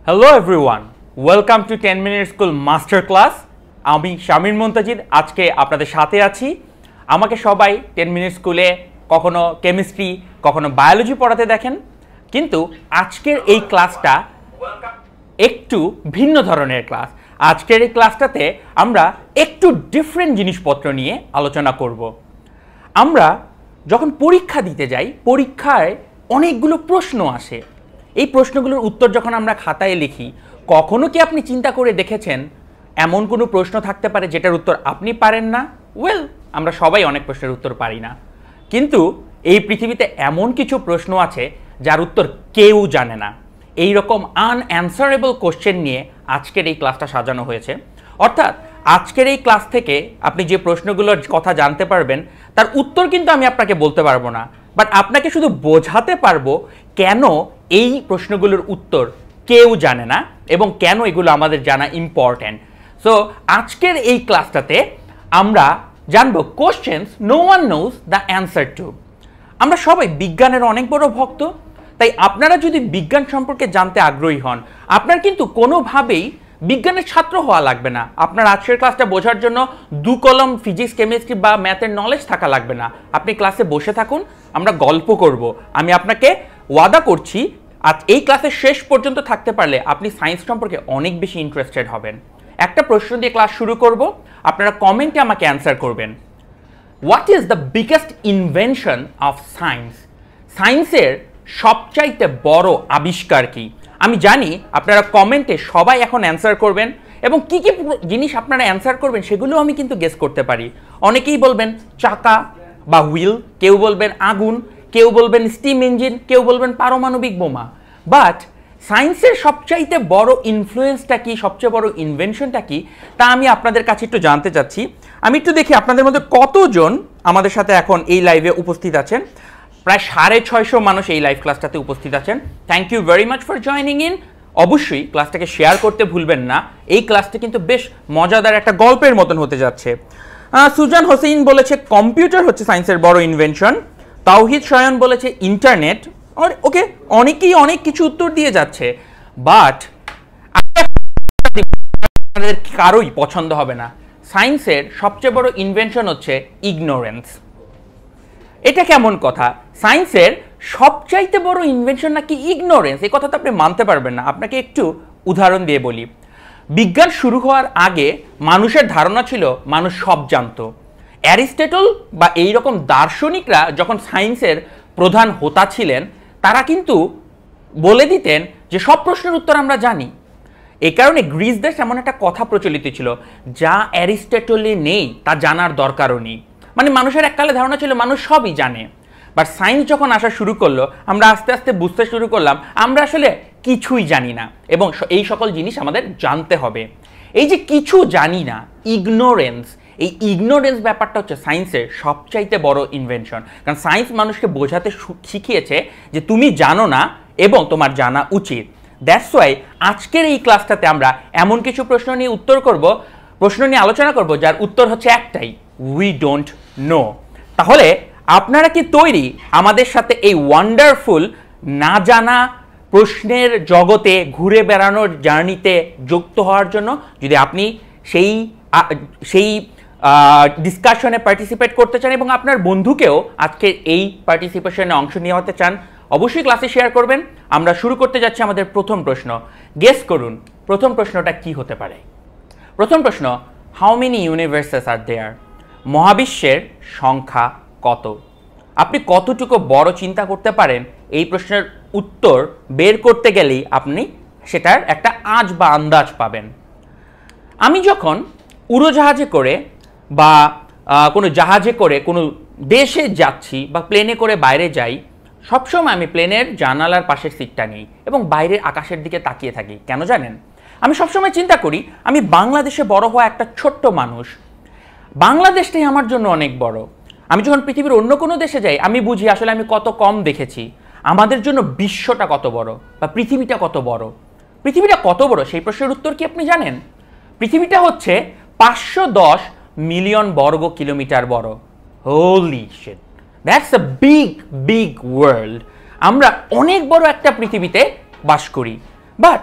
Hello everyone, welcome to 10 Minute School Master Class. আমি শামির মুনতাজির আজকে আপনাদের সাথে আছি। আমাকে সবাই 10 মিনিট স্কুলে কখনো কেমিস্ট্রি কখনো বায়োলজি পড়াতে দেখেন, কিন্তু আজকের এই ক্লাসটা একটু ভিন্ন ধরনের ক্লাস। আজকের এই ক্লাসটাতে আমরা একটু ডিফারেন্ট জিনিসপত্র নিয়ে আলোচনা করব। আমরা যখন পরীক্ষা দিতে যাই, পরীক্ষায় অনেকগুলো প্রশ্ন আসে। এই প্রশ্নগুলোর উত্তর যখন আমরা খাতায় লিখি, কখনো কি আপনি চিন্তা করে দেখেছেন এমন কোনো প্রশ্ন থাকতে পারে যেটার উত্তর আপনি পারেন না? আমরা সবাই অনেক প্রশ্নের উত্তর পারি না, কিন্তু এই পৃথিবীতে এমন কিছু প্রশ্ন আছে যার উত্তর কেউ জানে না। এই রকম আনঅ্যান্সারেবল কোশ্চেন নিয়ে আজকের এই ক্লাসটা সাজানো হয়েছে। অর্থাৎ আজকের এই ক্লাস থেকে আপনি যে প্রশ্নগুলোর কথা জানতে পারবেন তার উত্তর কিন্তু আমি আপনাকে বলতে পারবো না, বাট আপনাকে শুধু বোঝাতে পারবো কেন এই প্রশ্নগুলোর উত্তর কেউ জানে না এবং কেন এগুলো আমাদের জানা ইম্পর্ট্যান্ট। সো আজকের এই ক্লাসটাতে আমরা জানবো questions no one knows the answer to. আমরা সবাই বিজ্ঞানের অনেক বড় ভক্ত, তাই আপনারা যদি বিজ্ঞান সম্পর্কে জানতে আগ্রহী হন, আপনার কিন্তু কোনোভাবেই বিজ্ঞানের ছাত্র হওয়া লাগবে না। আপনার আজকের ক্লাসটা বোঝার জন্য 2 কলম ফিজিক্স কেমিস্ট্রি বা ম্যাথের নলেজ থাকা লাগবে না। আপনি ক্লাসে বসে থাকুন, আমরা গল্প করব। আমি আপনাকে ওয়াদা করছি আজ এই ক্লাসের শেষ পর্যন্ত থাকতে পারলে আপনি সায়েন্স সম্পর্কে অনেক বেশি ইন্টারেস্টেড হবেন। একটা প্রশ্ন দিয়ে ক্লাস শুরু করব, আপনারা কমেন্টে আমাকে অ্যান্সার করবেন। What is the biggest invention of science? সায়েন্সের সবচাইতে বড় আবিষ্কার কি? আমি জানি আপনারা কমেন্টে সবাই এখন অ্যান্সার করবেন, এবং কি কি জিনিস আপনারা অ্যান্সার করবেন সেগুলো আমি কিন্তু গেস করতে পারি। অনেকেই বলবেন চাকা বা হুইল, কেউ বলবেন আগুন, কেউ বলবেন স্টিম ইঞ্জিন, কেউ বলবেন পারমাণবিক বোমা। বাট সায়েন্সের সবচাইতে বড় ইনফ্লুয়েন্সটা কি, সবচেয়ে বড় ইনভেনশনটা কি, তা আমি আপনাদের কাছে একটু জানতে চাচ্ছি। আমি একটু দেখি আপনাদের মধ্যে কতজন আমাদের সাথে এখন এই লাইভে উপস্থিত আছেন। প্রায় 650 মানুষ এই লাইভ ক্লাসটাতে উপস্থিত আছেন। Thank you very much for joining in. অবশ্যই ক্লাসটাকে শেয়ার করতে ভুলবেন না। এই ক্লাসটা কিন্তু বেশ মজাদার একটা গল্পের মতন হতে যাচ্ছে। সুজান হোসেন বলেছে কম্পিউটার হচ্ছে সায়েন্সের বড় ইনভেনশন। তাওহিদ শয়ন বলেছে ইন্টারনেট। ওকে, অনেকেই অনেক কিছু উত্তর দিয়ে যাচ্ছে, বাট আপনাদের কারোই পছন্দ হবে না। সায়েন্সের সবচেয়ে বড় ইনভেনশন হচ্ছে ইগনোরেন্স। এটা কেমন কথা? সায়েন্সের সবচাইতে বড় ইনভেনশন নাকি ইগনোরেন্স? এই কথা তো আপনি মানতে পারবেন না। আপনাকে একটু উদাহরণ দিয়ে বলি। বিজ্ঞান শুরু হওয়ার আগে মানুষের ধারণা ছিল মানুষ সব জানতো। অ্যারিস্টটল বা এই রকম দার্শনিকরা যখন সায়েন্সের প্রধান হোতা ছিলেন, তারা কিন্তু বলে দিতেন যে সব প্রশ্নের উত্তর আমরা জানি। এই কারণে গ্রিস দেশ এমন একটা কথা প্রচলিত ছিল, যা অ্যারিস্টটলে নেই তা জানার দরকারও নেই। মানে মানুষের এককালে ধারণা ছিল মানুষ সবই জানে। বাট সায়েন্স যখন আসা শুরু করলো, আমরা আস্তে আস্তে বুঝতে শুরু করলাম আমরা আসলে কিছুই জানি না, এবং এই সকল জিনিস আমাদের জানতে হবে। এই যে কিছু জানি না, ইগনোরেন্স, এই ইগনোরেন্স ব্যাপারটা হচ্ছে সায়েন্সের সবচাইতে বড় ইনভেনশন। কারণ সায়েন্স মানুষকে বোঝাতে শিখিয়েছে যে তুমি জানো না এবং তোমার জানা উচিত। দ্যাটস ওয়াই আজকের এই ক্লাসটাতে আমরা এমন কিছু প্রশ্ন নিয়ে আলোচনা করব যার উত্তর হচ্ছে একটাই, উই ডোন্ট নো। তাহলে আপনারা কি তৈরি আমাদের সাথে এই ওয়ান্ডারফুল না জানা প্রশ্নের জগতে ঘুরে বেড়ানোর জার্নিতে যুক্ত হওয়ার জন্য? যদি আপনি সেই ডিসকাশনে পার্টিসিপেট করতে চান এবং আপনার বন্ধুকেও আজকে এই পার্টিসিপেশনে অংশ নিতে চান, অবশ্যই ক্লাসে শেয়ার করবেন। আমরা শুরু করতে যাচ্ছি আমাদের প্রথম প্রশ্ন। গেস করুন প্রথম প্রশ্নটা কি হতে পারে। প্রথম প্রশ্ন, হাউ মেনি ইউনিভার্সেস আর দেয়ার? মহাবিশ্বের সংখ্যা কত? আপনি কতটুকু বড় চিন্তা করতে পারেন, এই প্রশ্নের উত্তর বের করতে গেলেই আপনি সেটার একটা আঁচ বা আন্দাজ পাবেন। আমি যখন উড়োজাহাজে করে বা কোনো জাহাজে করে কোনো দেশে যাচ্ছি বা প্লেনে করে বাইরে যাই, সবসময় আমি প্লেনের জানালার পাশের সিটটা নিই এবং বাইরের আকাশের দিকে তাকিয়ে থাকি। কেন জানেন? আমি সবসময় চিন্তা করি আমি বাংলাদেশে বড় হওয়া একটা ছোট্ট মানুষ, বাংলাদেশটাই আমার জন্য অনেক বড়। আমি যখন পৃথিবীর অন্য কোনো দেশে যাই, আমি বুঝি আসলে আমি কত কম দেখেছি। আমাদের জন্য বিশ্বটা কত বড় বা পৃথিবীটা কত বড়। পৃথিবীটা কত বড় সেই প্রশ্নের উত্তর কি আপনি জানেন? পৃথিবীটা হচ্ছে 510 মিলিয়ন বর্গ কিলোমিটার বড়। Holi sheet, that's a big world. আমরা অনেক বড় একটা পৃথিবীতে বাস করি। বাট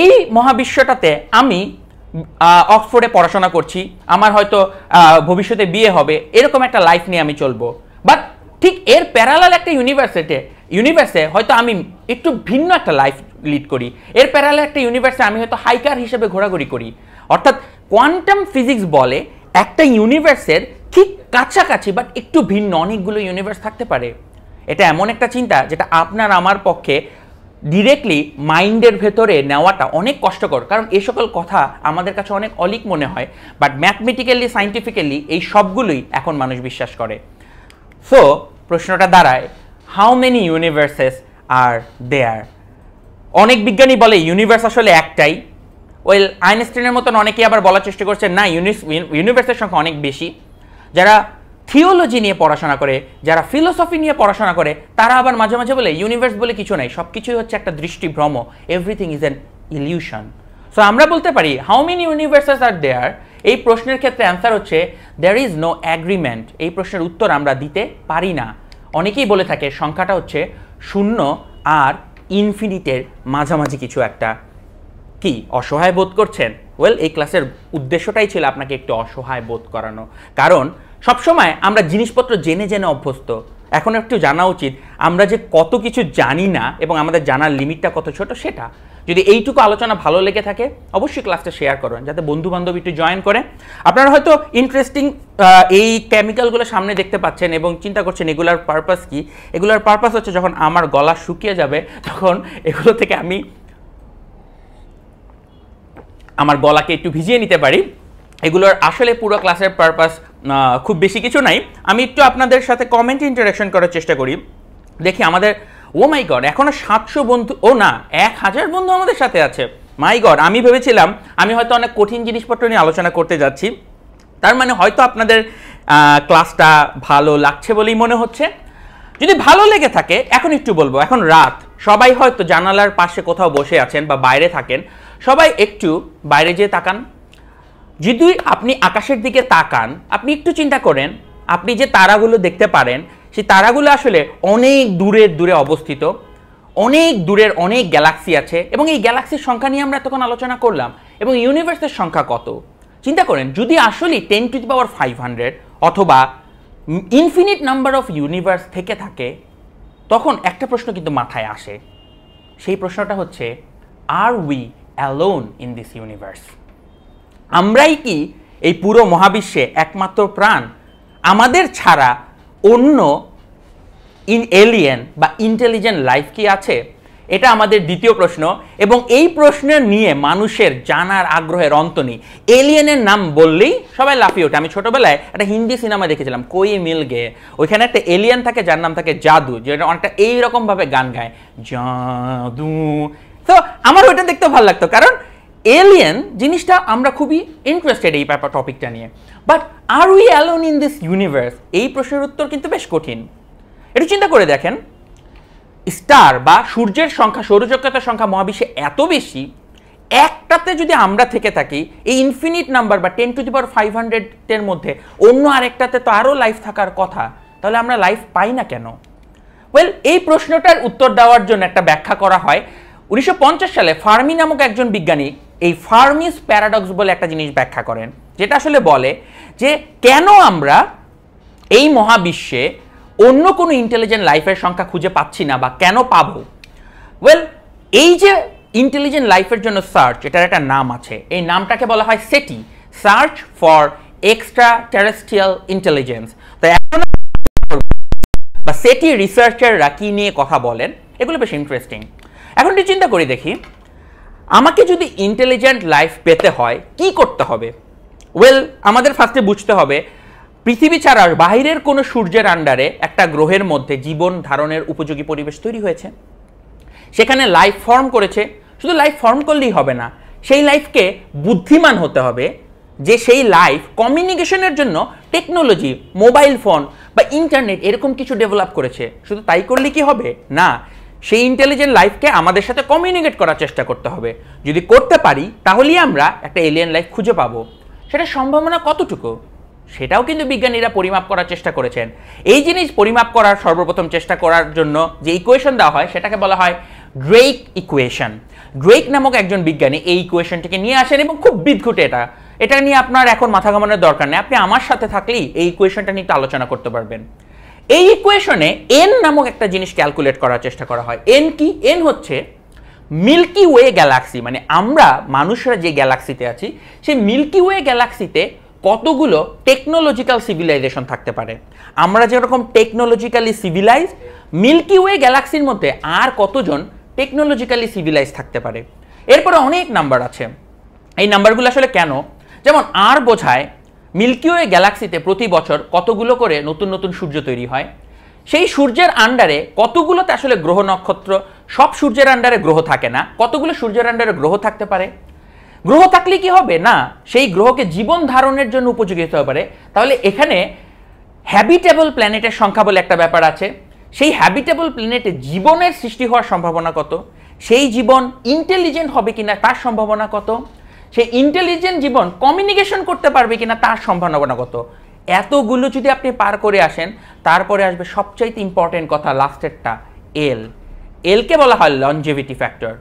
এই মহাবিশ্বটাতে আমি অক্সফোর্ডে পড়াশোনা করছি, আমার হয়তো ভবিষ্যতে বিয়ে হবে, এরকম একটা লাইফ নিয়ে আমি চলবো। বাট ঠিক এর প্যারালাল একটা ইউনিভার্সে হয়তো আমি একটু ভিন্ন একটা লাইফ লিড করি। এর প্যারালাল একটা ইউনিভার্সে আমি হয়তো হাইকার হিসেবে ঘোরাঘুরি করি। অর্থাৎ কোয়ান্টাম ফিজিক্স বলে একটা ইউনিভার্সের ঠিক কাছাকাছি বাট একটু ভিন্ন অনেকগুলো ইউনিভার্স থাকতে পারে। এটা এমন একটা চিন্তা যেটা আপনার আমার পক্ষে ডিরেক্টলি মাইন্ডের ভেতরে নেওয়াটা অনেক কষ্টকর, কারণ এই সকল কথা আমাদের কাছে অনেক অলিক মনে হয়, বাট ম্যাথমেটিক্যালি সায়েন্টিফিক্যালি এই সবগুলোই এখন মানুষ বিশ্বাস করে। সো প্রশ্নটা দাঁড়ায়, হাউ মেনি ইউনিভার্সেস আর দেয়ার? অনেক বিজ্ঞানী বলে ইউনিভার্স আসলে একটাই। ওয়েল, আইনস্টাইনের মতন অনেকেই আবার বলার চেষ্টা করছে না, ইউনিভার্সের সংখ্যা অনেক বেশি। যারা থিওলজি নিয়ে পড়াশোনা করে, যারা ফিলোসফি নিয়ে পড়াশোনা করে, তারা আবার মাঝে মাঝে বলে ইউনিভার্স বলে কিছু নাই, সব কিছুই হচ্ছে একটা দৃষ্টিভ্রম, everything is an illusion. So আমরা বলতে পারি how many universes are there? এই প্রশ্নের ক্ষেত্রে অ্যান্সার হচ্ছে দেয়ার ইজ নো অ্যাগ্রিমেন্ট। এই প্রশ্নের উত্তর আমরা দিতে পারি না। অনেকেই বলে থাকে সংখ্যাটা হচ্ছে 0 আর ইনফিনিটের মাঝামাঝি কিছু একটা। কি অসহায় বোধ করছেন? ওয়েল, এই ক্লাসের উদ্দেশ্যটাই ছিল আপনাকে একটু অসহায় বোধ করানো, কারণ সবসময় আমরা জিনিসপত্র জেনে জেনে অভ্যস্ত। এখন একটু জানা উচিত আমরা যে কত কিছু জানি না এবং আমাদের জানার লিমিটটা কত ছোট সেটা। যদি এইটুকু আলোচনা ভালো লেগে থাকে অবশ্যই ক্লাসটা শেয়ার করুন যাতে বন্ধু বান্ধব একটু জয়েন করে। আপনারা হয়তো ইন্টারেস্টিং এই কেমিক্যালগুলো সামনে দেখতে পাচ্ছেন এবং চিন্তা করছেন এগুলার পারপাস কি। এগুলোর পারপাস হচ্ছে যখন আমার গলা শুকিয়ে যাবে তখন এগুলো থেকে আমি আমার গলাকে একটু ভিজিয়ে নিতে পারি। এগুলোর আসলে পুরো ক্লাসের পারপাস খুব বেশি কিছু নাই। আমি একটু আপনাদের সাথে কমেন্ট ইন্টারাকশন করার চেষ্টা করি। দেখি আমাদের, ও মাই গড, এখনো 700 বন্ধু, ও না 1000 বন্ধু আমাদের সাথে আছে। মাই গড, আমি ভেবেছিলাম আমি হয়তো অনেক কঠিন জিনিসপত্র নিয়ে আলোচনা করতে যাচ্ছি, তার মানে হয়তো আপনাদের ক্লাসটা ভালো লাগছে বলেই মনে হচ্ছে। যদি ভালো লেগে থাকে এখন একটু বলবো, এখন রাত, সবাই হয়তো জানালার পাশে কোথাও বসে আছেন বা বাইরে থাকেন, সবাই একটু বাইরে যেয়ে তাকান। যদি আপনি আকাশের দিকে তাকান, আপনি একটু চিন্তা করেন আপনি যে তারাগুলো দেখতে পারেন সেই তারাগুলো আসলে অনেক দূরের দূরে অবস্থিত, অনেক দূরের অনেক গ্যালাক্সি আছে এবং এই গ্যালাক্সির সংখ্যা নিয়ে আমরা তখন আলোচনা করলাম। এবং ইউনিভার্সের সংখ্যা কত চিন্তা করেন, যদি আসলে 10⁵500 অথবা ইনফিনিট নাম্বার অফ ইউনিভার্স থেকে থাকে, তখন একটা প্রশ্ন কিন্তু মাথায় আসে। সেই প্রশ্নটা হচ্ছে, are we alone in this universe? আমরাই কি এই পুরো মহাবিশ্বে একমাত্র প্রাণ? আমাদের ছাড়া অন্য এলিয়েন বা ইন্টেলিজেন্ট লাইফ কি আছে? এটা আমাদের দ্বিতীয় প্রশ্ন এবং এই প্রশ্ন নিয়ে মানুষের জানার আগ্রহের অন্ত নেই। এলিয়েনের নাম বললেই সবাই লাফিয়ে ওঠে। আমি ছোটবেলায় একটা হিন্দি সিনেমা দেখেছিলাম, কোই মিল গে, ওইখানে একটা এলিয়েন থাকে যার নাম থাকে জাদু, যেটা অনেকটা এইরকম ভাবে গান গায়, জাদু। তো আমার ওইটা দেখতে ভালো লাগতো, কারণ এলিয়েন জিনিসটা আমরা খুবই ইন্টারেস্টেড এই টপিকটা নিয়ে। But are we alone in this universe? এই প্রশ্নের উত্তর কিন্তু বেশ কঠিন। একটু চিন্তা করে দেখেন, স্টার বা সূর্যের সংখ্যা, সৌরজগতের সংখ্যা মহাবিশ্বে এত বেশি, একটাতে যদি আমরা থেকে থাকি, এই ইনফিনিট নাম্বার বা 10⁵500-এর মধ্যে অন্য আরেকটাতে তো আরও লাইফ থাকার কথা, তাহলে আমরা লাইফ পাই না কেন? ওয়েল, এই প্রশ্নটার উত্তর দেওয়ার জন্য একটা ব্যাখ্যা করা হয়। 1950 সালে ফার্মি নামক একজন বিজ্ঞানী এই ফার্মিস প্যারাডক্স বলে একটা জিনিস ব্যাখ্যা করেন, যেটা আসলে বলে যে কেন আমরা এই মহাবিশ্বে অন্য কোনো ইন্টেলিজেন্ট লাইফের সংখ্যা খুঁজে পাচ্ছি না বা কেন পাবো। ওয়েল, এই যে ইন্টেলিজেন্ট লাইফের জন্য সার্চ, এটার একটা নাম আছে, এই নামটাকে বলা হয় সেটি, search for extra terrestrial intelligence. তো এখন বা সেটি রিসার্চাররা কি নিয়ে কথা বলেন, এগুলো বেশ ইন্টারেস্টিং। এখন একটু চিন্তা করি দেখি, আমাকে যদি ইন্টেলিজেন্ট লাইফ পেতে হয় কি করতে হবে? ওয়েল, আমাদের ফার্স্টে বুঝতে হবে পৃথিবী ছাড়া বাইরের কোনো সূর্যের আন্ডারে একটা গ্রহের মধ্যে জীবন ধারণের উপযোগী পরিবেশ তৈরি হয়েছে, সেখানে লাইফ ফর্ম করেছে। শুধু লাইফ ফর্ম করলেই হবে না, সেই লাইফকে বুদ্ধিমান হতে হবে যে সেই লাইফ কমিউনিকেশনের জন্য টেকনোলজি, মোবাইল ফোন বা ইন্টারনেট এরকম কিছু ডেভেলপ করেছে। শুধু তাই করলে কি হবে? না, সেই ইন্টেলিজেন্ট লাইফকে আমাদের সাথে কমিউনিকেট করার চেষ্টা করতে হবে। যদি করতে পারি তাহলেই আমরা একটা এলিয়েন লাইফ খুঁজে পাবো। সেটা সম্ভাবনা কতটুকু সেটাও কিন্তু বিজ্ঞানীরা পরিমাপ করার চেষ্টা করেছেন। এই জিনিস পরিমাপ করার সর্বপ্রথম চেষ্টা করার জন্য যে ইকুয়েশন দেওয়া হয় সেটাকে বলা হয় ড্রেক ইকুয়েশন। ড্রেক নামক একজন বিজ্ঞানী এই ইকুয়েশনটিকে নিয়ে আসেন এবং খুব বিদঘুটে এটা নিয়ে আপনার এখন মাথা ঘামানোর দরকার নেই, আপনি আমার সাথে থাকলেই এই ইকুয়েশনটা নিয়ে একটু আলোচনা করতে পারবেন। এই ইকুয়েশনে এন নামক একটা জিনিস ক্যালকুলেট করার চেষ্টা করা হয়। এন কি? এন হচ্ছে মিল্কি ওয়ে গ্যালাক্সি, মানে আমরা মানুষরা যে গ্যালাক্সিতে আছি সেই মিল্কি ওয়ে গ্যালাক্সিতে কতগুলো টেকনোলজিক্যাল সিভিলাইজেশন থাকতে পারে। আমরা যেরকম টেকনোলজিক্যালি সিভিলাইজ, মিল্কি ওয়ে গ্যালাক্সির মধ্যে আর কতজন টেকনোলজিক্যালি সিভিলাইজ থাকতে পারে। এরপরে অনেক নাম্বার আছে, এই নাম্বারগুলো আসলে কেন, যেমন আর বোঝায় মিল্কি ওয়ে গ্যালাক্সিতে প্রতি বছর কতগুলো করে নতুন নতুন সূর্য তৈরি হয়, সেই সূর্যের আন্ডারে কতগুলোতে আসলে গ্রহ নক্ষত্র, সব সূর্যের আন্ডারে গ্রহ থাকে না, কতগুলো সূর্যের আন্ডারে গ্রহ থাকতে পারে, গ্রহ থাকলে কি হবে না সেই গ্রহকে জীবন ধারণের জন্য উপযোগী হতে পারে। তাহলে এখানে হ্যাবিটেবল প্ল্যানেটের সংখ্যা বলে একটা ব্যাপার আছে, সেই হ্যাবিটেবল প্ল্যানেটে জীবনের সৃষ্টি হওয়ার সম্ভাবনা কত, সেই জীবন ইন্টেলিজেন্ট হবে কিনা তার সম্ভাবনা কত, সেই ইন্টেলিজেন্ট জীবন কমিউনিকেশন করতে পারবে কিনা তার সম্ভাবনা কত। এতগুলো যদি আপনি পার করে আসেন, তারপরে আসবে সবচাইতে ইম্পর্টেন্ট কথা, লাস্টেরটা এল। এলকে বলা হয় লনজেভিটি ফ্যাক্টর।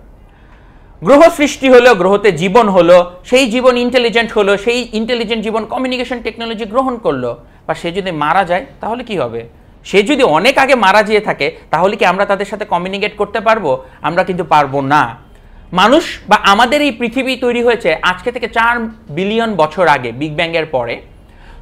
গ্রহ সৃষ্টি হলো, গ্রহতে জীবন হলো, সেই জীবন ইন্টেলিজেন্ট হলো, সেই ইন্টেলিজেন্ট জীবন কমিউনিকেশন টেকনোলজি গ্রহণ করলো, বা সে যদি মারা যায় তাহলে কি হবে? সে যদি অনেক আগে মারা যেয়ে থাকে তাহলে কি আমরা তাদের সাথে কমিউনিকেট করতে পারবো? আমরা কিন্তু পারবো না। মানুষ বা আমাদের এই পৃথিবী তৈরি হয়েছে আজকে থেকে 4 বিলিয়ন বছর আগে, বিগ ব্যাংয়ের পরে।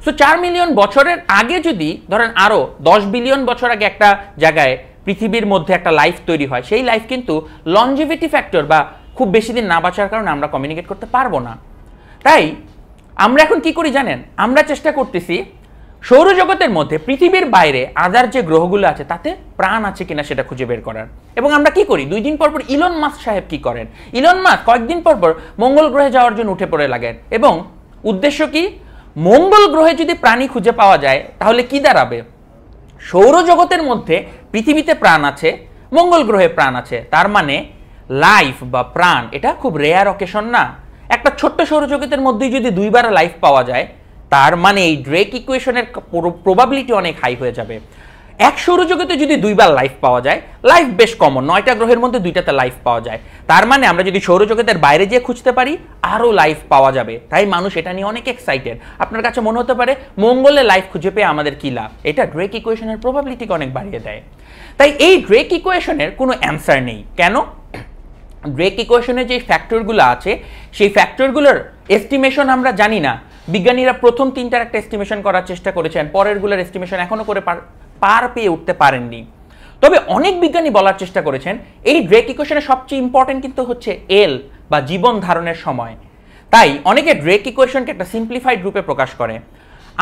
সো 4 মিলিয়ন বছরের আগে যদি ধরেন আরও 10 বিলিয়ন বছর আগে একটা জায়গায় পৃথিবীর মধ্যে একটা লাইফ তৈরি হয়, সেই লাইফ কিন্তু লনজিভিটি ফ্যাক্টর বা খুব বেশি দিন না বাঁচার কারণে আমরা কমিউনিকেট করতে পারবো না। তাই আমরা এখন কি করি জানেন? আমরা চেষ্টা করতেছি সৌরজগতের মধ্যে পৃথিবীর বাইরে আদার যে গ্রহগুলো আছে তাতে প্রাণ আছে কিনা সেটা খুঁজে বের করার। এবং আমরা কি করি, 2 দিন পর পর ইলন মাস্ক সাহেব কি করেন, ইলন মাস্ক কয়েকদিন পর পর মঙ্গল গ্রহে যাওয়ার জন্য উঠে পড়ে লাগেন। এবং উদ্দেশ্য কি? মঙ্গল গ্রহে যদি প্রাণী খুঁজে পাওয়া যায় তাহলে কি দাঁড়াবে? সৌরজগতের মধ্যে পৃথিবীতে প্রাণ আছে, মঙ্গল গ্রহে প্রাণ আছে, তার মানে লাইফ বা প্রাণ এটা খুব রেয়ার অকেশন না। একটা ছোট্ট সৌরজগতের মধ্যেই যদি 2বার লাইফ পাওয়া যায়, তার মানে এই ড্রেক ইকুয়েশনের প্রবাবিলিটি অনেক হাই হয়ে যাবে। এক সৌরজগতে যদি 2বার লাইফ পাওয়া যায়, লাইফ বেশ কমন, 9টা গ্রহের মধ্যে 2টাতে লাইফ পাওয়া যায়, তার মানে আমরা যদি সৌরজগতের বাইরে গিয়ে খুঁজতে পারি আরও লাইফ পাওয়া যাবে। তাই মানুষ এটা নিয়ে অনেক এক্সাইটেড। আপনার কাছে মনে হতে পারে মঙ্গলে লাইফ খুঁজে পেয়ে আমাদের কী লাভ? এটা ড্রেক ইকুয়েশনের প্রবাবিলিটিকে অনেক বাড়িয়ে দেয়। তাই এই ড্রেক ইকুয়েশনের কোনো অ্যান্সার নেই। কেন? ড্রেক ইকুয়েশনে যে ফ্যাক্টরগুলো আছে সেই ফ্যাক্টরগুলোর এস্টিমেশন আমরা জানি না। বিজ্ঞানীরা প্রথম 3টার একটা এস্টিমেশন করার চেষ্টা করেছেন, পরেরগুলোর এস্টিমেশন এখনো করে পার পেয়ে উঠতে পারেননি। তবে অনেক বিজ্ঞানী বলার চেষ্টা করেছেন এই ড্রেক ইকুয়েশনের সবচেয়ে ইম্পর্টেন্ট কিন্তু হচ্ছে এল বা জীবন ধারণের সময়। তাই অনেকে ড্রেক ইকুয়েশনকে একটা সিম্পলিফাইড রূপে প্রকাশ করে।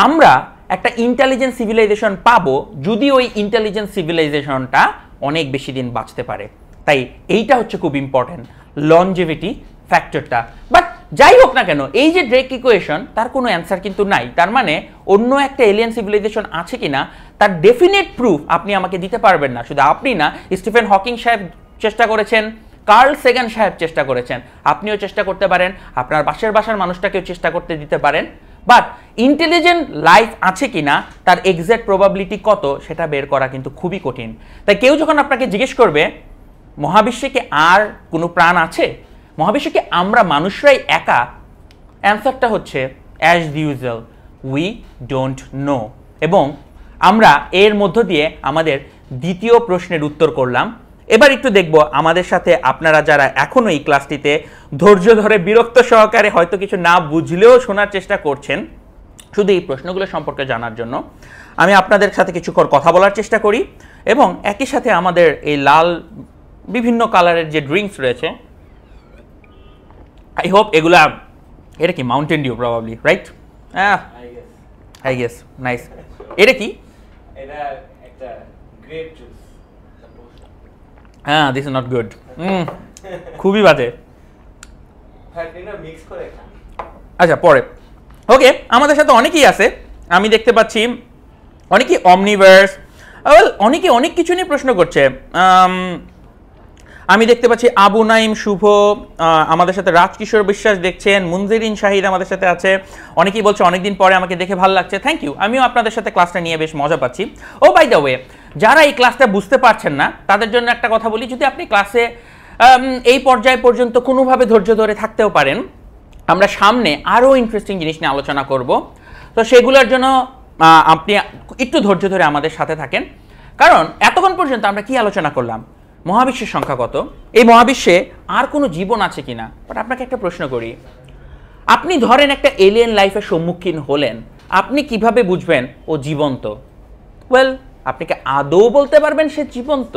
আমরা একটা ইন্টেলিজেন্ট সিভিলাইজেশন পাবো যদি ওই ইন্টেলিজেন্ট সিভিলাইজেশনটা অনেক বেশি দিন বাঁচতে পারে। তাই এইটা হচ্ছে খুব ইম্পর্টেন্ট, লনজেভিটি ফ্যাক্টরটা। বাট যাই হোক না কেন, এই যে ড্রেক ইকুয়েশন তার কোনো অ্যান্সার কিন্তু নাই। তার মানে অন্য একটা এলিয়েন সিভিলাইজেশন আছে কিনা তার ডেফিনেট প্রুফ আপনি আমাকে দিতে পারবেন না। শুধু আপনি না, স্টিফেন হকিং সাহেব চেষ্টা করেছেন, কার্ল সেগান সাহেব চেষ্টা করেছেন, আপনিও চেষ্টা করতে পারেন, আপনার পাশের বাসার মানুষটাকেও চেষ্টা করতে দিতে পারেন। বাট ইন্টেলিজেন্ট লাইফ আছে কিনা তার এক্সাক্ট প্রবাবিলিটি কত সেটা বের করা কিন্তু খুবই কঠিন। তাই কেউ যখন আপনাকে জিজ্ঞেস করবে মহাবিশ্বে কি আর কোনো প্রাণ আছে, মহাবিশ্বে কি আমরা মানুষরাই একা, অ্যান্সারটা হচ্ছে as usual, we don't know. এবং আমরা এর মধ্য দিয়ে আমাদের দ্বিতীয় প্রশ্নের উত্তর করলাম। এবার একটু দেখব আমাদের সাথে আপনারা যারা এখনও এই ক্লাসটিতে ধৈর্য ধরে বিরক্ত সহকারে হয়তো কিছু না বুঝলেও শোনার চেষ্টা করছেন, শুধু এই প্রশ্নগুলো সম্পর্কে জানার জন্য আমি আপনাদের সাথে কিছুক্ষণ কথা বলার চেষ্টা করি। এবং একই সাথে আমাদের এই লাল বিভিন্ন কালারের যে ড্রিঙ্কস রয়েছে, আই হোপ এগুলা, এটা কি Mountain Dew probably, right? I guess, nice. এটা কি? এটা একটা গ্রেপ জুস। হ্যাঁ, দিস ইজ নট গুড, খুবই বাজে। মিক্স করে খান। আচ্ছা, পরে ওকে। আমাদের সাথে অনেকেই আছে, আমি দেখতে পাচ্ছি অনেকেই অমনিভার্স, অনেকে অনেক কিছু নিয়ে প্রশ্ন করছে। আমি দেখতে পাচ্ছি আবু নাইম শুভ আমাদের সাথে, রাজকিশোর বিশ্বাস দেখছেন, মুনজিরিন শাহিদ আমাদের সাথে আছে। অনেকেই বলছে অনেকদিন পরে আমাকে দেখে ভালো লাগছে, থ্যাংক ইউ। আমিও আপনাদের সাথে ক্লাসটা নিয়ে বেশ মজা পাচ্ছি। ও বাই দ্য ওয়ে, যারা এই ক্লাসটা বুঝতে পারছেন না তাদের জন্য একটা কথা বলি, যদি আপনি ক্লাসে এই পর্যায় পর্যন্ত কোনোভাবে ধৈর্য ধরে থাকতেও পারেন। আমরা সামনে আরও ইন্টারেস্টিং জিনিস নিয়ে আলোচনা করব, তো সেগুলোর জন্য আপনি একটু ধৈর্য ধরে আমাদের সাথে থাকেন। কারণ এতক্ষণ পর্যন্ত আমরা কি আলোচনা করলাম, মহাবিশ্বের সংখ্যা কত, এই মহাবিশ্বে আর কোনো জীবন আছে কিনা। বাট আপনাকে একটা প্রশ্ন করি, আপনি ধরেন একটা এলিয়েন লাইফের সম্মুখীন হলেন, আপনি কিভাবে বুঝবেন ও জীবন্ত? ওয়েল, আপনি কি আদৌ বলতে পারবেন সে জীবন্ত?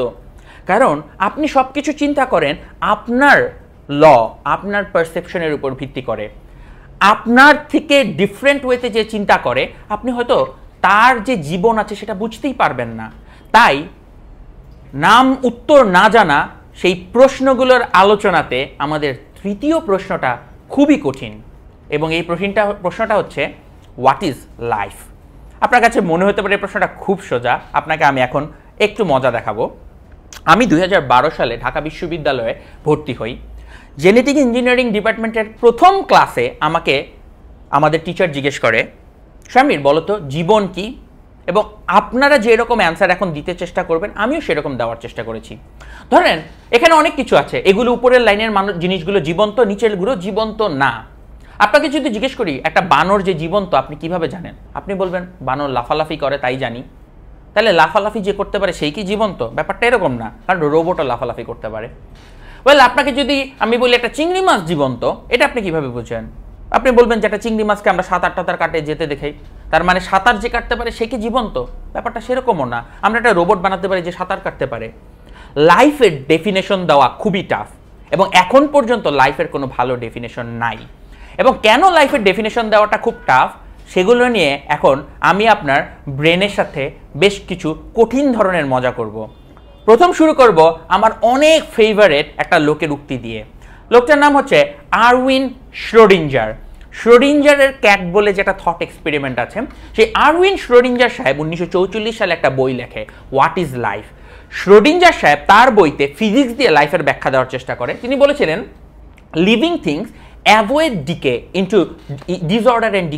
কারণ আপনি সব কিছু চিন্তা করেন আপনার ল, আপনার পারসেপশনের উপর ভিত্তি করে। আপনার থেকে ডিফারেন্ট ওয়েতে যে চিন্তা করে, আপনি হয়তো তার যে জীবন আছে সেটা বুঝতেই পারবেন না। তাই নাম উত্তর না জানা সেই প্রশ্নগুলোর আলোচনাতে আমাদের তৃতীয় প্রশ্নটা খুবই কঠিন, এবং এই প্রশ্নটা হচ্ছে হোয়াট ইজ লাইফ। আপনার কাছে মনে হতে পারে এই প্রশ্নটা খুব সোজা, আপনাকে আমি এখন একটু মজা দেখাবো। আমি 2012 সালে ঢাকা বিশ্ববিদ্যালয়ে ভর্তি হই। জেনেটিক ইঞ্জিনিয়ারিং ডিপার্টমেন্টের প্রথম ক্লাসে আমাকে আমাদের টিচার জিজ্ঞেস করে, শামির বলো তো জীবন কি? এবং আপনারা যেরকম অ্যান্সার এখন দিতে চেষ্টা করবেন আমিও সেরকম দেওয়ার চেষ্টা করেছি। ধরেন এখানে অনেক কিছু আছে, এগুলো উপরের লাইনের জিনিসগুলো জীবন্ত, নিচেরগুলো জীবন্ত না। আপনাকে যদি জিজ্ঞেস করি একটা বানর যে জীবন্ত আপনি কিভাবে জানেন? আপনি বলবেন বানর লাফালাফি করে তাই জানি। তাহলে লাফালাফি যে করতে পারে সেই কি জীবন্ত? ব্যাপারটা এরকম না, কারণ রোবটও লাফালাফি করতে পারে। ওয়েল, আপনাকে যদি আমি বলি একটা চিংড়ি মাছ জীবন্ত, এটা আপনি কিভাবে বুঝেন? আপনি বলবেন যে একটা চিংড়ি মাছকে আমরা সাঁতার কাটে যেতে দেখাই, তার মানে সাঁতার যে কাটতে পারে সে কি জীবন্ত? ব্যাপারটা সেরকমও না, আমরা একটা রোবট বানাতে পারি যে সাঁতার কাটতে পারে। লাইফের ডেফিনেশন দেওয়া খুবই টাফ, এবং এখন পর্যন্ত লাইফের কোনো ভালো ডেফিনেশন নাই। এবং কেন লাইফের ডেফিনেশন দেওয়াটা খুব টাফ, সেগুলো নিয়ে এখন আমি আপনার ব্রেনের সাথে বেশ কিছু কঠিন ধরনের মজা করব। প্রথম শুরু করব আমার অনেক ফেভারেট একটা লোকের উক্তি দিয়ে। লোকটার নাম হচ্ছে আরউইন শ্রোডিঞ্জার। শ্রোডিঞ্জারের ক্যাট বলে যেটা থট এক্সপেরিমেন্ট আছে, সেই আরউইন শ্রোডিঞ্জার সাহেব 1944 সালে একটা বই লেখে, হোয়াট ইজ লাইফ। শ্রোডিঞ্জার সাহেব তার বইতে ফিজিক্স দিয়ে লাইফের ব্যাখ্যা দেওয়ার চেষ্টা করে। তিনি বলেছিলেন living things avoid decay into disorder and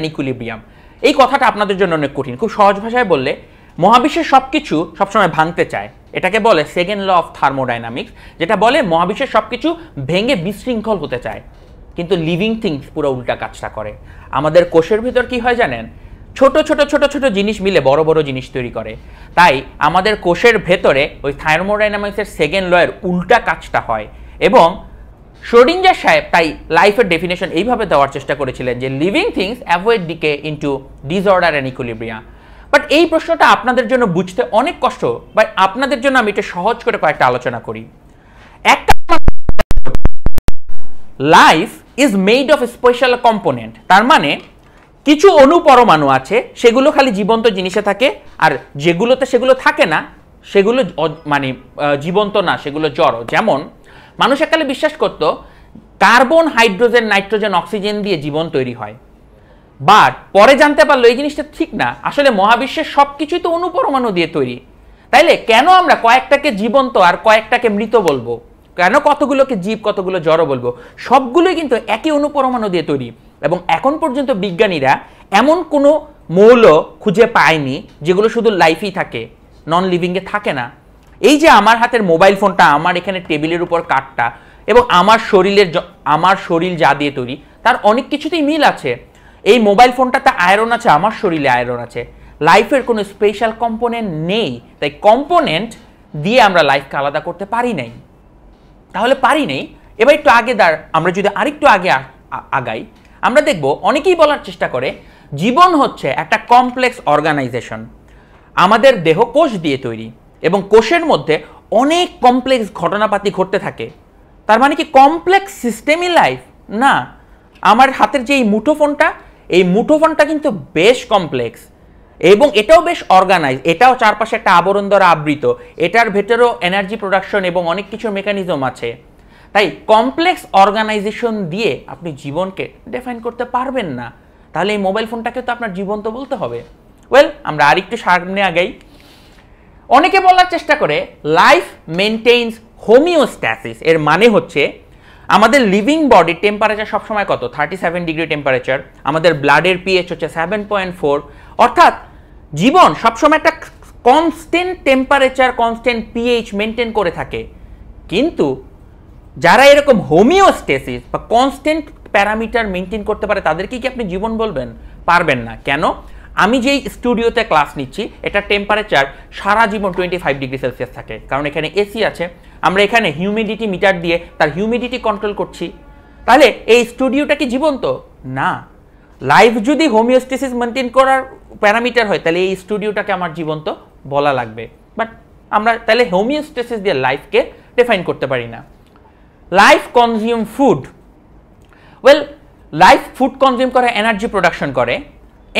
equilibrium. এই কথাটা আপনাদের জন্য অনেক কঠিন। খুব সহজ ভাষায় বললে, মহাবিশ্বের সব কিছু সবসময় ভাঙতে চায়, এটাকে বলে সেকেন্ড ল অফ থার্মোডাইনামিক্স, যেটা বলে মহাবিশ্বের সব কিছু ভেঙে বিশৃঙ্খল হতে চায়। কিন্তু লিভিং থিংস পুরো উল্টা কাজটা করে। আমাদের কোষের ভিতর কি হয় জানেন? ছোট ছোট ছোট ছোট জিনিস মিলে বড় বড় জিনিস তৈরি করে। তাই আমাদের কোষের ভেতরে ওই থার্মোডাইনামিক্সের সেকেন্ড লয়ের উল্টা কাজটা হয়। এবং শ্রোডিঞ্জার সাহেব তাই লাইফের ডেফিনেশন এইভাবে দেওয়ার চেষ্টা করেছিলেন যে living things avoid decay into disorder and equilibrium. But এই প্রশ্নটা আপনাদের জন্য বুঝতে অনেক কষ্ট, বা আপনাদের জন্য আমি এটা সহজ করে কয়েকটা আলোচনা করি। একটা, life is made of special component, তার মানে কিছু অণুপরমাণু আছে সেগুলো খালি জীবন্ত জিনিসে থাকে, আর যেগুলোতে সেগুলো থাকে না সেগুলো মানে জীবন্ত না, সেগুলো জড়। যেমন মানুষ এককালে বিশ্বাস করত কার্বন, হাইড্রোজেন, নাইট্রোজেন, অক্সিজেন দিয়ে জীবন তৈরি হয়, বাট পরে জানতে পারলো এই জিনিসটা ঠিক না, আসলে মহাবিশ্বের সব কিছুই তো অণুপরমাণু দিয়ে তৈরি। তাইলে কেন আমরা কয়েকটাকে জীবন্ত আর কয়েকটাকে মৃত বলবো? কেন কতগুলোকে জীব কতগুলো জড় বলবো? সবগুলোই কিন্তু একই অণুপরমাণু দিয়ে তৈরি। এবং এখন পর্যন্ত বিজ্ঞানীরা এমন কোনো মৌল খুঁজে পায়নি যেগুলো শুধু লাইফেই থাকে, নন লিভিংয়ে থাকে না। এই যে আমার হাতের মোবাইল ফোনটা, আমার এখানে টেবিলের উপর কাঠটা, এবং আমার শরীর যা দিয়ে তৈরি তার অনেক কিছুতেই মিল আছে। এই মোবাইল ফোনটাতে আয়রন আছে, আমার শরীরে আয়রন আছে। লাইফের কোনো স্পেশাল কম্পোনেন্ট নেই, তাই কম্পোনেন্ট দিয়ে আমরা লাইফকে আলাদা করতে পারি নাই। তাহলে পারি নেই, এবার একটু আগে আমরা যদি আরেকটু আগে আগাই, আমরা দেখব অনেকেই বলার চেষ্টা করে জীবন হচ্ছে একটা কমপ্লেক্স অর্গানাইজেশন। আমাদের দেহ কোষ দিয়ে তৈরি, এবং কোষের মধ্যে অনেক কমপ্লেক্স ঘটনাপাতি ঘটতে থাকে। তার মানে কি কমপ্লেক্স সিস্টেমই লাইফ? না, আমার হাতের যে এই মুঠোফোনটা, এই মুঠোফোনটা কিন্তু বেশ কমপ্লেক্স, এবং এটাও বেশ অর্গানাইজ, এটাও চারপাশে একটা আবরণ দ্বারা আবৃত, এটার ভেতরেও এনার্জি প্রোডাকশন এবং অনেক কিছু মেকানিজম আছে। তাই কমপ্লেক্স অর্গানাইজেশন দিয়ে আপনি জীবনকে ডিফাইন করতে পারবেন না। তাহলে এই মোবাইল ফোনটাকে তো আপনার জীবন্ত বলতে হবে। ওয়েল, আমরা আরেকটু সামনে আগাই। অনেকে বলার চেষ্টা করে লাইফ মেনটেইনস হোমিওস্ট্যাসিস। এর মানে হচ্ছে আমাদের লিভিং বডির টেম্পারেচার সবসময় কত? 37 ডিগ্রি টেম্পারেচার। আমাদের ব্লাডের পিএইচ হচ্ছে 7.4। অর্থাৎ জীবন সবসময় একটা constant temperature constant pH maintain করে থাকে। কিন্তু যারা এরকম হোমিওস্টেসিস বা কনস্ট্যান্ট প্যারামিটার মেনটেন করতে পারে তাদেরকে কি আপনি জীবন বলবেন? পারবেন না। কেন? আমি যেই স্টুডিওতে ক্লাস নিচ্ছি এটা টেম্পারেচার সারা জীবন 25 ডিগ্রি সেলসিয়াস থাকে, কারণ এখানে এসি আছে। আমরা এখানে হিউমিডিটি মিটার দিয়ে তার হিউমিডিটি কন্ট্রোল করছি। তাহলে এই স্টুডিওটা কি জীবন্ত? না। লাইফ যদি হোমিওস্টেসিস মেনটেন করার প্যারামিটার হয় তাহলে এই স্টুডিওটাকে আমার জীবন্ত বলা লাগবে। বাট আমরা তাহলে হোমিওস্টেসিস দিয়ে লাইফকে ডিফাইন করতে পারি না। Life consume food. Well, life food consume করে, এনার্জি প্রোডাকশন করে।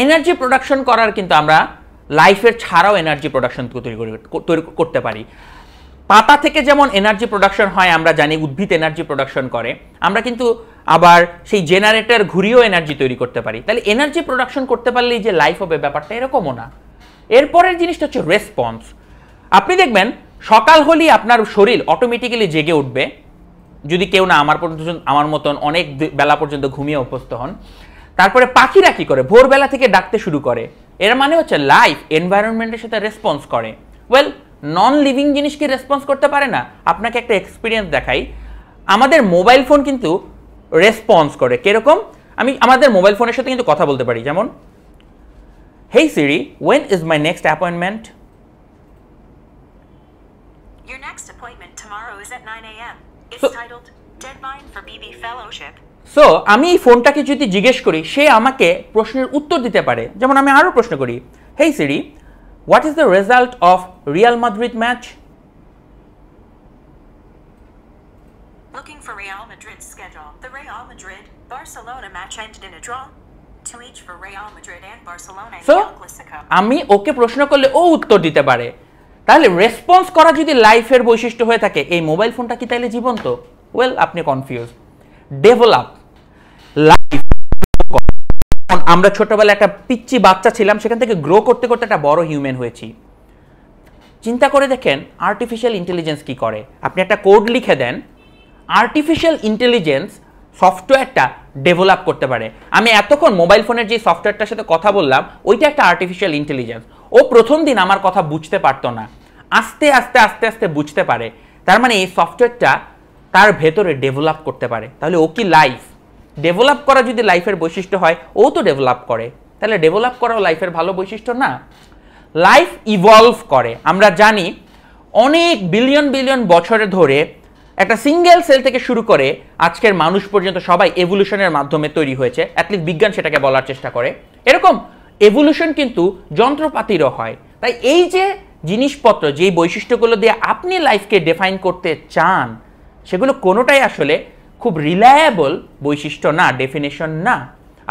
এনার্জি প্রোডাকশন করার কিন্তু আমরা লাইফের ছাড়াও এনার্জি প্রোডাকশন তৈরি করতে পারি। পাতা থেকে যেমন এনার্জি প্রোডাকশন হয় আমরা জানি, উদ্ভিদ এনার্জি প্রোডাকশন করে, আমরা কিন্তু আবার সেই জেনারেটর ঘুরিয়েও এনার্জি তৈরি করতে পারি। তাহলে এনার্জি প্রোডাকশন করতে পারলেই যে লাইফ হবে ব্যাপারটা এরকমও না। এরপরের জিনিসটা হচ্ছে রেসপন্স। আপনি দেখবেন সকাল হলেই আপনার শরীর অটোমেটিক্যালি জেগে উঠবে, যদি কেউ না আমার মতন অনেক বেলা পর্যন্ত ঘুমিয়ে অভ্যস্ত হন। তারপরে পাখিরা কি করে? ভোরবেলা থেকে ডাকতে শুরু করে। এর মানে হচ্ছে লাইফ এনভায়রনমেন্টের সাথে রেসপন্স করে। ওয়েল, নন লিভিং জিনিস কি রেসপন্স করতে পারে না? আপনাকে একটা এক্সপিরিয়েন্স দেখাই। আমাদের মোবাইল ফোন কিন্তু রেসপন্স করে। কিরকম? আমি আমাদের মোবাইল ফোনের সাথে কিন্তু কথা বলতে পারি। যেমন, হেই সিরি, when is my next appointment? Your next appointment tomorrow is at 9 a.m. It's titled Deadline for BB Fellowship. So আমি এই ফোনটাকে যদি জিজ্ঞেস করি, সে আমাকে প্রশ্নের উত্তর দিতে পারে। যেমন আমি আরও প্রশ্ন করি, hey Siri, what is the result of Real Madrid match? Looking for Real Madrid's schedule. The Real Madrid Barcelona match ended in a draw. 2 each for Real Madrid and Barcelona in So, El Clasico. আমি ওকে প্রশ্ন করলে ও উত্তর দিতে পারে। তাহলে response করা যদি লাইফের বৈশিষ্ট্য হয়ে থাকে, এই মোবাইল ফোনটা কি তাইলে জীবন্ত? ওয়েল, আপনি কনফিউজ। Develop life. আমরা ছোটবেলায় একটা পিচ্চি বাচ্চা ছিলাম, সেখান থেকে গ্রো করতে করতে একটা বড় হিউম্যান হয়েছি। চিন্তা করে দেখেন আর্টিফিশিয়াল ইন্টেলিজেন্স কি করে। আপনি একটা কোড লিখে দেন, আর্টিফিশিয়াল ইন্টেলিজেন্স সফটওয়্যারটা ডেভেলপ করতে পারে। আমি এতক্ষণ মোবাইল ফোনের যে সফটওয়্যারটার সাথে কথা বললাম, ওইটা একটা আর্টিফিশিয়াল ইন্টেলিজেন্স। ও প্রথম দিন আমার কথা বুঝতে পারতো না, আস্তে আস্তে আস্তে আস্তে বুঝতে পারে। তার মানে এই সফটওয়্যারটা তার ভেতরে ডেভেলপ করতে পারে। তাহলে ও কি লাইফ? ডেভেলপ করা যদি লাইফের বৈশিষ্ট্য হয়, ও তো ডেভেলপ করে। তাহলে ডেভেলপ করাও লাইফের ভালো বৈশিষ্ট্য না? লাইফ ইভলভ করে। আমরা জানি অনেক বিলিয়ন বিলিয়ন বছরে ধরে একটা সিঙ্গেল সেল থেকে শুরু করে আজকের মানুষ পর্যন্ত সবাই এভলিউশনের মাধ্যমে তৈরি হয়েছে। অ্যাটলিস্ট বিজ্ঞান সেটাকে বলার চেষ্টা করে। এরকম এভলিউশন কিন্তু যন্ত্রপাতিরও হয়। তাই এই যে জিনিসপত্র, যেই বৈশিষ্ট্যগুলো দিয়ে আপনি লাইফকে ডিফাইন করতে চান, সেগুলো কোনোটাই আসলে খুব রিলায়েবল বৈশিষ্ট্য না, ডেফিনেশন না।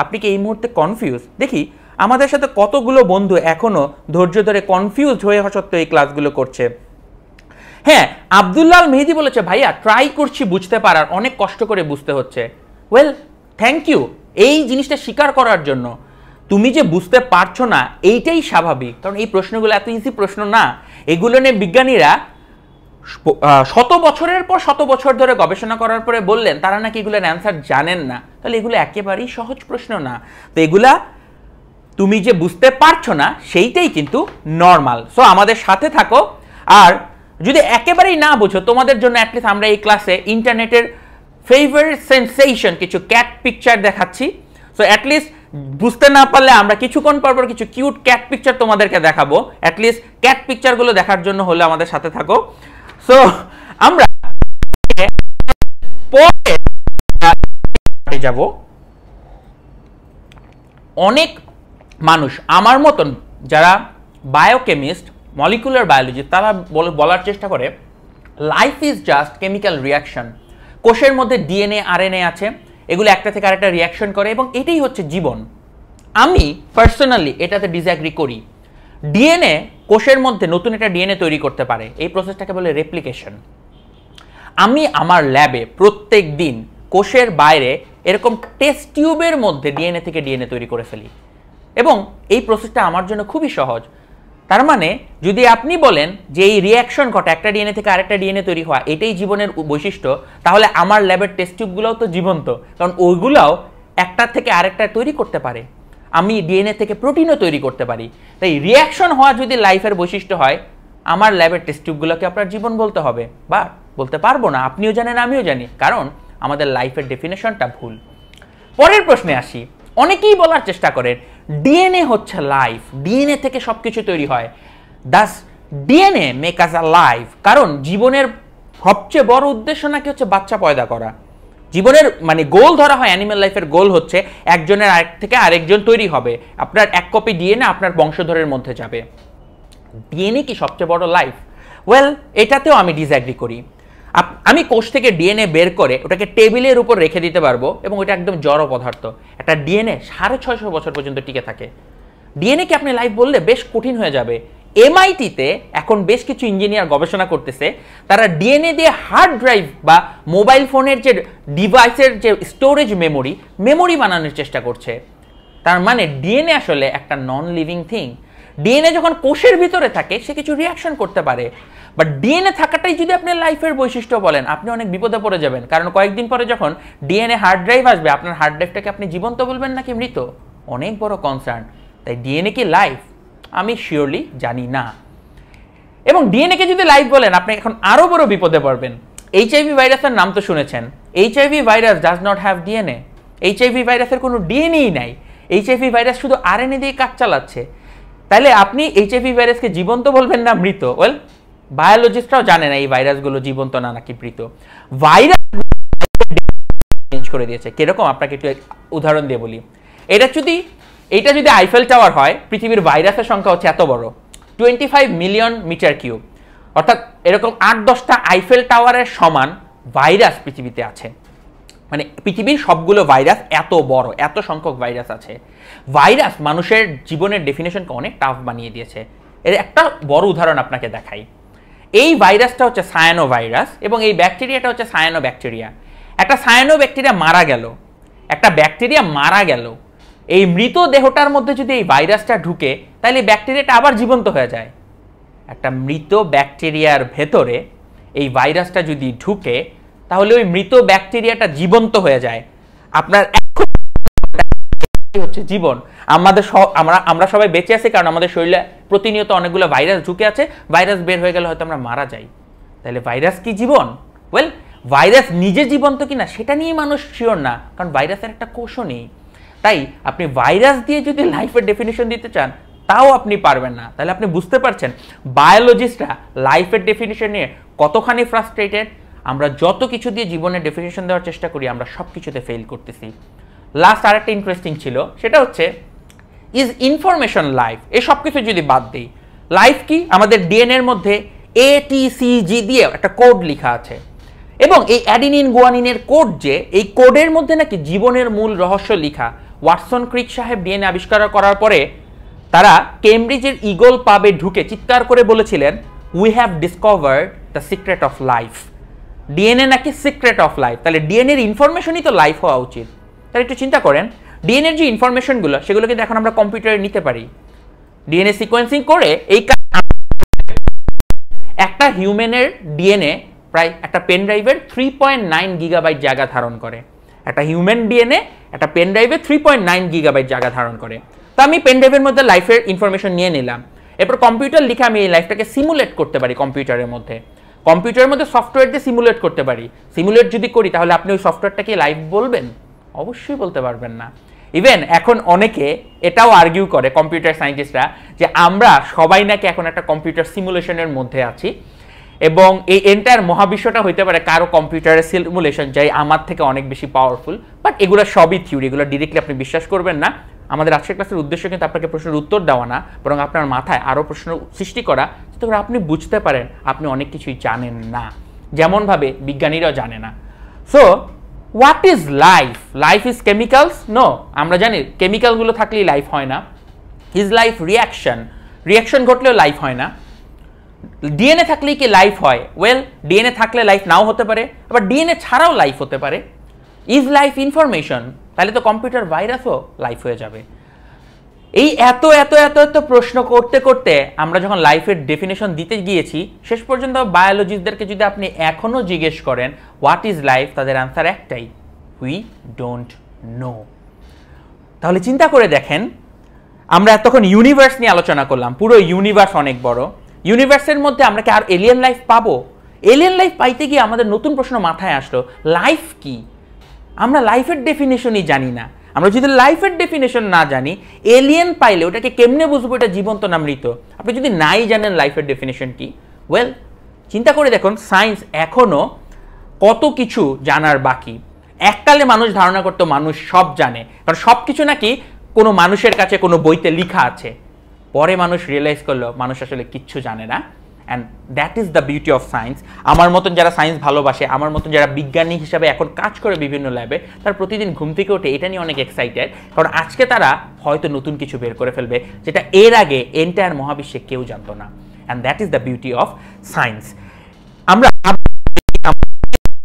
আপনি কি এই মুহূর্তে কনফিউজ? দেখি আমাদের সাথে কতগুলো বন্ধু এখনো ধৈর্য ধরে কনফিউজ হয়ে সত্ত্বেও এই ক্লাসগুলো করছে। হ্যাঁ, আব্দুল্লাহ মেহেদি বলেছে, ভাইয়া ট্রাই করছি বুঝতে পারার, অনেক কষ্ট করে বুঝতে হচ্ছে। ওয়েল, থ্যাংক ইউ এই জিনিসটা স্বীকার করার জন্য। তুমি যে বুঝতে পারছো না এইটাই স্বাভাবিক, কারণ এই প্রশ্নগুলো এত ইজি প্রশ্ন না। এগুলো নিয়ে বিজ্ঞানীরা শত বছরের পর শত বছর ধরে গবেষণা করার পরে বললেন তারা নাকি এগুলোর অ্যান্সার জানেন না। তাহলে এগুলো একেবারেই সহজ প্রশ্ন না। তো এগুলা তুমি যে বুঝতে পারছো না সেইটাই কিন্তু নর্মাল। সো আমাদের সাথে থাকো। আর যদি একেবারেই না বুঝো, তোমাদের জন্য অ্যাটলিস্ট আমরা এই ক্লাসে ইন্টারনেটের ফেভারিট সেন্সেশন কিছু ক্যাট পিকচার দেখাচ্ছি। সো অ্যাটলিস্ট বুঝতে না পারলে আমরা কিছুক্ষণ পর কিছু কিউট ক্যাট পিকচার তোমাদেরকে দেখাবো। অ্যাটলিস্ট ক্যাট পিকচারগুলো দেখার জন্য হলে আমাদের সাথে থাকো। সো আমরা পরে যাব। অনেক মানুষ আমার মতন যারা বায়োকেমিস্ট, মলিকুলার বায়োলজি, তারা বলার চেষ্টা করে life is just chemical reaction. কোষের মধ্যে ডিএনএ আরএনএ আছে, এগুলো একটা থেকে আরেকটা রিয়াকশন করে এবং এটাই হচ্ছে জীবন। আমি পার্সোনালি এটাতে ডিসঅ্যাগ্রি করি। ডিএনএ কোষের মধ্যে নতুন একটা ডিএনএ তৈরি করতে পারে, এই প্রসেসটাকে বলে রেপ্লিকেশন। আমি আমার ল্যাবে প্রত্যেক দিন কোষের বাইরে এরকম টেস্ট টিউবের মধ্যে ডিএনএ থেকে ডিএনএ তৈরি করে ফেলি এবং এই প্রসেসটা আমার জন্য খুবই সহজ। তার মানে যদি আপনি বলেন যে এই রিয়াকশন ঘটে একটা ডিএনএ থেকে আরেকটা ডিএনএ তৈরি হওয়া, এটাই জীবনের বৈশিষ্ট্য, তাহলে আমার ল্যাবের টেস্ট টিউবগুলোও তো জীবন্ত, কারণ ওইগুলাও একটা থেকে আরেকটা তৈরি করতে পারে। আমি ডিএনএ থেকে প্রোটিনও তৈরি করতে পারি। তাই রিয়াকশন হওয়া যদি লাইফের বৈশিষ্ট্য হয়, আমার ল্যাবের টেস্ট টিউবগুলোকে আপনার জীবন বলতে হবে, বা বলতে পারবো না। আপনিও জানেন, আমিও জানি, কারণ আমাদের লাইফের ডেফিনেশনটা ভুল। পরের প্রশ্নে আসি। অনেকেই বলার চেষ্টা করেন ডিএনএ হচ্ছে লাইফ, ডিএনএ থেকে সব কিছু তৈরি হয়। দাস ডিএনএ মেক আস আ লাইফ? কারণ জীবনের সবচেয়ে বড় উদ্দেশ্য নাকি হচ্ছে বাচ্চা পয়দা করা। জীবনের মানে গোল ধরা হয়, অ্যানিম্যাল লাইফের গোল হচ্ছে একজনের আরেক থেকে আরেকজন তৈরি হবে, আপনার এক কপি ডিএনএ আপনার বংশধরের মধ্যে যাবে। ডিএনএ কি সবচেয়ে বড় লাইফ? ওয়েল, এটাতেও আমি ডিসঅ্যাগ্রি করি। আমি কোষ থেকে ডিএনএ বের করে ওটাকে টেবিলের উপর রেখে দিতে পারবো, এবং ওটা একদম জড় পদার্থ। একটা ডিএনএ 650 বছর পর্যন্ত টিকে থাকে। ডিএনএ কে আপনি লাইফ বললে বেশ কঠিন হয়ে যাবে। এমআইটিতে এখন বেশ কিছু ইঞ্জিনিয়ার গবেষণা করতেছে, তারা ডিএনএ দিয়ে হার্ড ড্রাইভ বা মোবাইল ফোনের যে ডিভাইসের যে স্টোরেজ মেমোরি বানানোর চেষ্টা করছে। তার মানে ডিএনএ আসলে একটা নন লিভিং থিং। ডিএনএ যখন কোষের ভিতরে থাকে সে কিছু রিয়াকশন করতে পারে, বাট ডিএনএ থাকাটাই যদি আপনি লাইফের বৈশিষ্ট্য বলেন, আপনি অনেক বিপদে পড়ে যাবেন। কারণ কয়েকদিন পরে যখন ডিএনএ হার্ড ড্রাইভ আসবে, আপনার হার্ড ড্রাইভটাকে আপনি জীবন্ত বলবেন নাকি মৃত? অনেক বড় কনসার্ন। তাই ডিএনএ কি লাইফ? আমি শিওরলি জানি না। এবং ডিএনএ কে যদি লাইফ বলেন, আপনি এখন আরো বড় বিপদে পড়বেন। এইচআইভি ভাইরাসের নাম তো শুনেছেন। HIV virus does not have DNA. HIV ভাইরাসের কোনো ডিএনএই নাই। এইচআইভি ভাইরাস শুধু আরএনএ দিয়ে কাজ চালাচ্ছে। তাহলে আপনি এইচআইভি ভাইরাসকে জীবন্ত বলবেন না মৃত? ওয়েল, বায়োলজিস্টরাও জানে না এই ভাইরাসগুলো জীবন্ত না নাকি মৃত। ভাইরাস চেঞ্জ করে দিয়েছে। কিরকম? আপনাকে একটু উদাহরণ দিয়ে বলি। এটা যদি আইফেল টাওয়ার হয়, পৃথিবীর ভাইরাসের সংখ্যা হচ্ছে এত বড়, 25 মিলিয়ন মিটার কিউব। অর্থাৎ এরকম 8-10টা আইফেল টাওয়ারের সমান ভাইরাস পৃথিবীতে আছে। মানে পৃথিবীর সবগুলো ভাইরাস এত বড়, এত সংখ্যক ভাইরাস আছে। ভাইরাস মানুষের জীবনের ডেফিনেশনকে অনেক টাফ বানিয়ে দিয়েছে। এর একটা বড় উদাহরণ আপনাকে দেখাই। এই ভাইরাসটা হচ্ছে সায়ানো ভাইরাস, এবং এই ব্যাকটেরিয়াটা হচ্ছে সায়ানো ব্যাকটেরিয়া। একটা সায়ানো ব্যাকটেরিয়া মারা গেল, একটা ব্যাকটেরিয়া মারা গেল, এই মৃত দেহটার মধ্যে যদি এই ভাইরাসটা ঢুকে, তাহলে ব্যাকটেরিয়াটা আবার জীবন্ত হয়ে যায়। একটা মৃত ব্যাকটেরিয়ার ভেতরে এই ভাইরাসটা যদি ঢুকে, তাহলে ওই মৃত ব্যাকটেরিয়াটা জীবন্ত হয়ে যায়। আপনার হচ্ছে জীবন। আমরা সবাই বেঁচে আছি কারণ আমাদের শরীরে প্রতিনিয়ত অনেকগুলো ভাইরাস ঢুকে আছে। ভাইরাস বের হয়ে গেলে হয়তো আমরা মারা যাই। তাহলে ভাইরাস কি জীবন? ওয়েল, ভাইরাস নিজে জীবন্ত কিনা সেটা নিয়ে মানুষ শিওর না, কারণ ভাইরাসের একটা কোষও নেই। তাই আপনি ভাইরাস দিয়ে যদি লাইফের ডেফিনেশন দিতে চান, তাও আপনি পারবেন না। তাহলে আপনি বুঝতে পারছেন বায়োলজিস্টরা লাইফের ডেফিনেশন নিয়ে কতখানি ফ্রাস্ট্রেটেড। আমরা যত কিছু দিয়ে জীবনের ডেফিনেশন দেওয়ার চেষ্টা করি, আমরা সব কিছুতে ফেল করতেছি। লাস্ট আরেকটা ইন্টারেস্টিং ছিল, সেটা হচ্ছে ইজ ইনফরমেশন লাইফ? এই সব কিছু যদি বাদ দিই, লাইফ কি? আমাদের ডিএনএর মধ্যে ATCG দিয়ে একটা কোড লেখা আছে, এবং এই অ্যাডিনিন গুয়ানিনের কোড, যে এই কোডের মধ্যে নাকি জীবনের মূল রহস্য লেখা। ওয়াটসন ক্রিক সাহেব ডিএনএ আবিষ্কার করার পরে তারা কেমব্রিজের ইগল পাবে ঢুকে চিৎকার করে বলেছিলেন, we have discovered the secret of life. DNA নাকি সিক্রেট অফ লাইফ। তাহলে ডিএনএর ইনফরমেশনই তো লাইফ হওয়া উচিত। তাহলে একটু চিন্তা করেন, ডিএনএর যে ইনফরমেশনগুলো, সেগুলো কিন্তু এখন আমরা কম্পিউটারে নিতে পারি। ডিএনএ সিকোয়েন্সিং করে এই একটা হিউম্যানের ডিএনএ প্রায় একটা পেন ড্রাইভের 3.9 গিগাবাইট জায়গা ধারণ করে। একটা হিউম্যান ডিএনএ একটা পেন ড্রাইভে 3.9 গিগাবাইট জায়গা ধারণ করে। তো আমি পেন ড্রাইভের মধ্যে লাইফের ইনফরমেশন নিয়ে নিলাম, এরপর কম্পিউটার লিখে আমি এই লাইফটাকে সিমুলেট করতে পারি কম্পিউটারের মধ্যে। কম্পিউটারের মধ্যে সফটওয়্যার দিয়ে সিমুলেট করতে পারি। সিমুলেট যদি করি, তাহলে আপনি ওই সফটওয়্যারটাকে লাইভ বলবেন? অবশ্যই বলতে পারবেন না। ইভেন এখন অনেকে এটাও আর্গিউ করে, কম্পিউটার সায়েন্টিস্টরা, যে আমরা সবাই নাকি এখন একটা কম্পিউটার সিমুলেশনের মধ্যে আছি, এবং এই এন্টায়ার মহাবিশ্বটা হইতে পারে কারো কম্পিউটারের সিমুলেশন, যাই আমার থেকে অনেক বেশি পাওয়ারফুল। বাট এগুলো সবই থিওরি, এগুলো ডিরেক্টলি আপনি বিশ্বাস করবেন না। আমাদের আজকের ক্লাসের উদ্দেশ্য কিন্তু আপনাকে প্রশ্নের উত্তর দেওয়া না, বরং আপনার মাথায় আরও প্রশ্ন সৃষ্টি করা, যাতে করে আপনি বুঝতে পারেন আপনি অনেক কিছুই জানেন না, যেমনভাবে বিজ্ঞানীরাও জানে না। So what is life? Life is chemicals? No, আমরা জানি কেমিক্যালগুলো থাকলেই লাইফ হয় না। Is life reaction? রিয়াকশন ঘটলেও লাইফ হয় না। ডিএনএ থাকলেই কি লাইফ হয়? ওয়েল, ডিএনএ থাকলে লাইফ নাও হতে পারে, আবার ডিএনএ ছাড়াও লাইফ হতে পারে। Is life information? তাহলে তো কম্পিউটার ভাইরাসও লাইফ হয়ে যাবে। এই এত এত এত এত প্রশ্ন করতে করতে আমরা যখন লাইফের ডেফিনেশন দিতে গিয়েছি, শেষ পর্যন্ত বায়োলজিস্টদেরকে যদি আপনি এখনও জিজ্ঞেস করেন হোয়াট ইজ লাইফ, তাদের আনসার একটাই, উই ডোন্ট নো। তাহলে চিন্তা করে দেখেন, আমরা এতক্ষণ ইউনিভার্স নিয়ে আলোচনা করলাম, পুরো ইউনিভার্স অনেক বড়। ইউনিভার্সের মধ্যে আমরা কি আর এলিয়েন লাইফ পাবো? এলিয়েন লাইফ পাইতে গিয়ে আমাদের নতুন প্রশ্ন মাথায় আসলো, লাইফ কি? আমরা লাইফের ডেফিনেশনই জানি না। আমরা যদি লাইফের ডেফিনেশন না জানি, এলিয়েন পাইলে ওটাকে কেমনে বুঝবো এটা জীবন্ত না মৃত? আপনি যদি নাই জানেন লাইফের ডেফিনেশন কি, ওয়েল চিন্তা করে দেখুন সায়েন্স এখনো কত কিছু জানার বাকি। এককালে মানুষ ধারণা করতো মানুষ সব জানে, কারণ সব কিছু নাকি কোনো মানুষের কাছে কোনো বইতে লেখা আছে। পরে মানুষ রিয়েলাইজ করলো মানুষ আসলে কিচ্ছু জানে না। And that is the beauty of science. আমার মতন যারা সায়েন্স ভালোবাসে, আমার মতন যারা বিজ্ঞানী হিসাবে এখন কাজ করে বিভিন্ন ল্যাবে, তার প্রতিদিন ঘুম থেকে ওঠে এটা নিয়ে অনেক এক্সাইটেড, কারণ আজকে তারা হয়তো নতুন কিছু বের করে ফেলবে যেটা এর আগে এন্টায়ার মহাবিশ্বে কেউ জানতো না। And that is the beauty of science. আমরা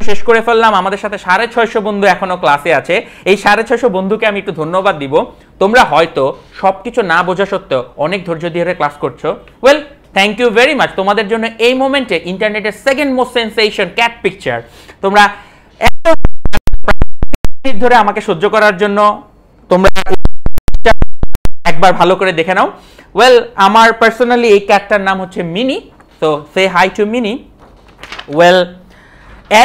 শেষ করে ফেললাম। আমাদের সাথে 650 বন্ধু এখনো ক্লাসে আছে। এই 650 বন্ধুকে আমি একটু ধন্যবাদ দিব। তোমরা হয়তো সবকিছু না বোঝা সত্ত্বেও অনেক ধৈর্য ধরে ক্লাস করছো। Well, thank you very much. তোমাদের জন্য এই মোমেন্টে ইন্টারনেটের second most sensation cat picture, তোমরা ধরে আমাকে সহ্য করার জন্য তোমরা একবার ভালো করে দেখে নাও। ওয়েল, আমার পার্সোনালি এই ক্যাটটার নাম হচ্ছে মিনি, তো সে হাই টু মিনি। ওয়েল,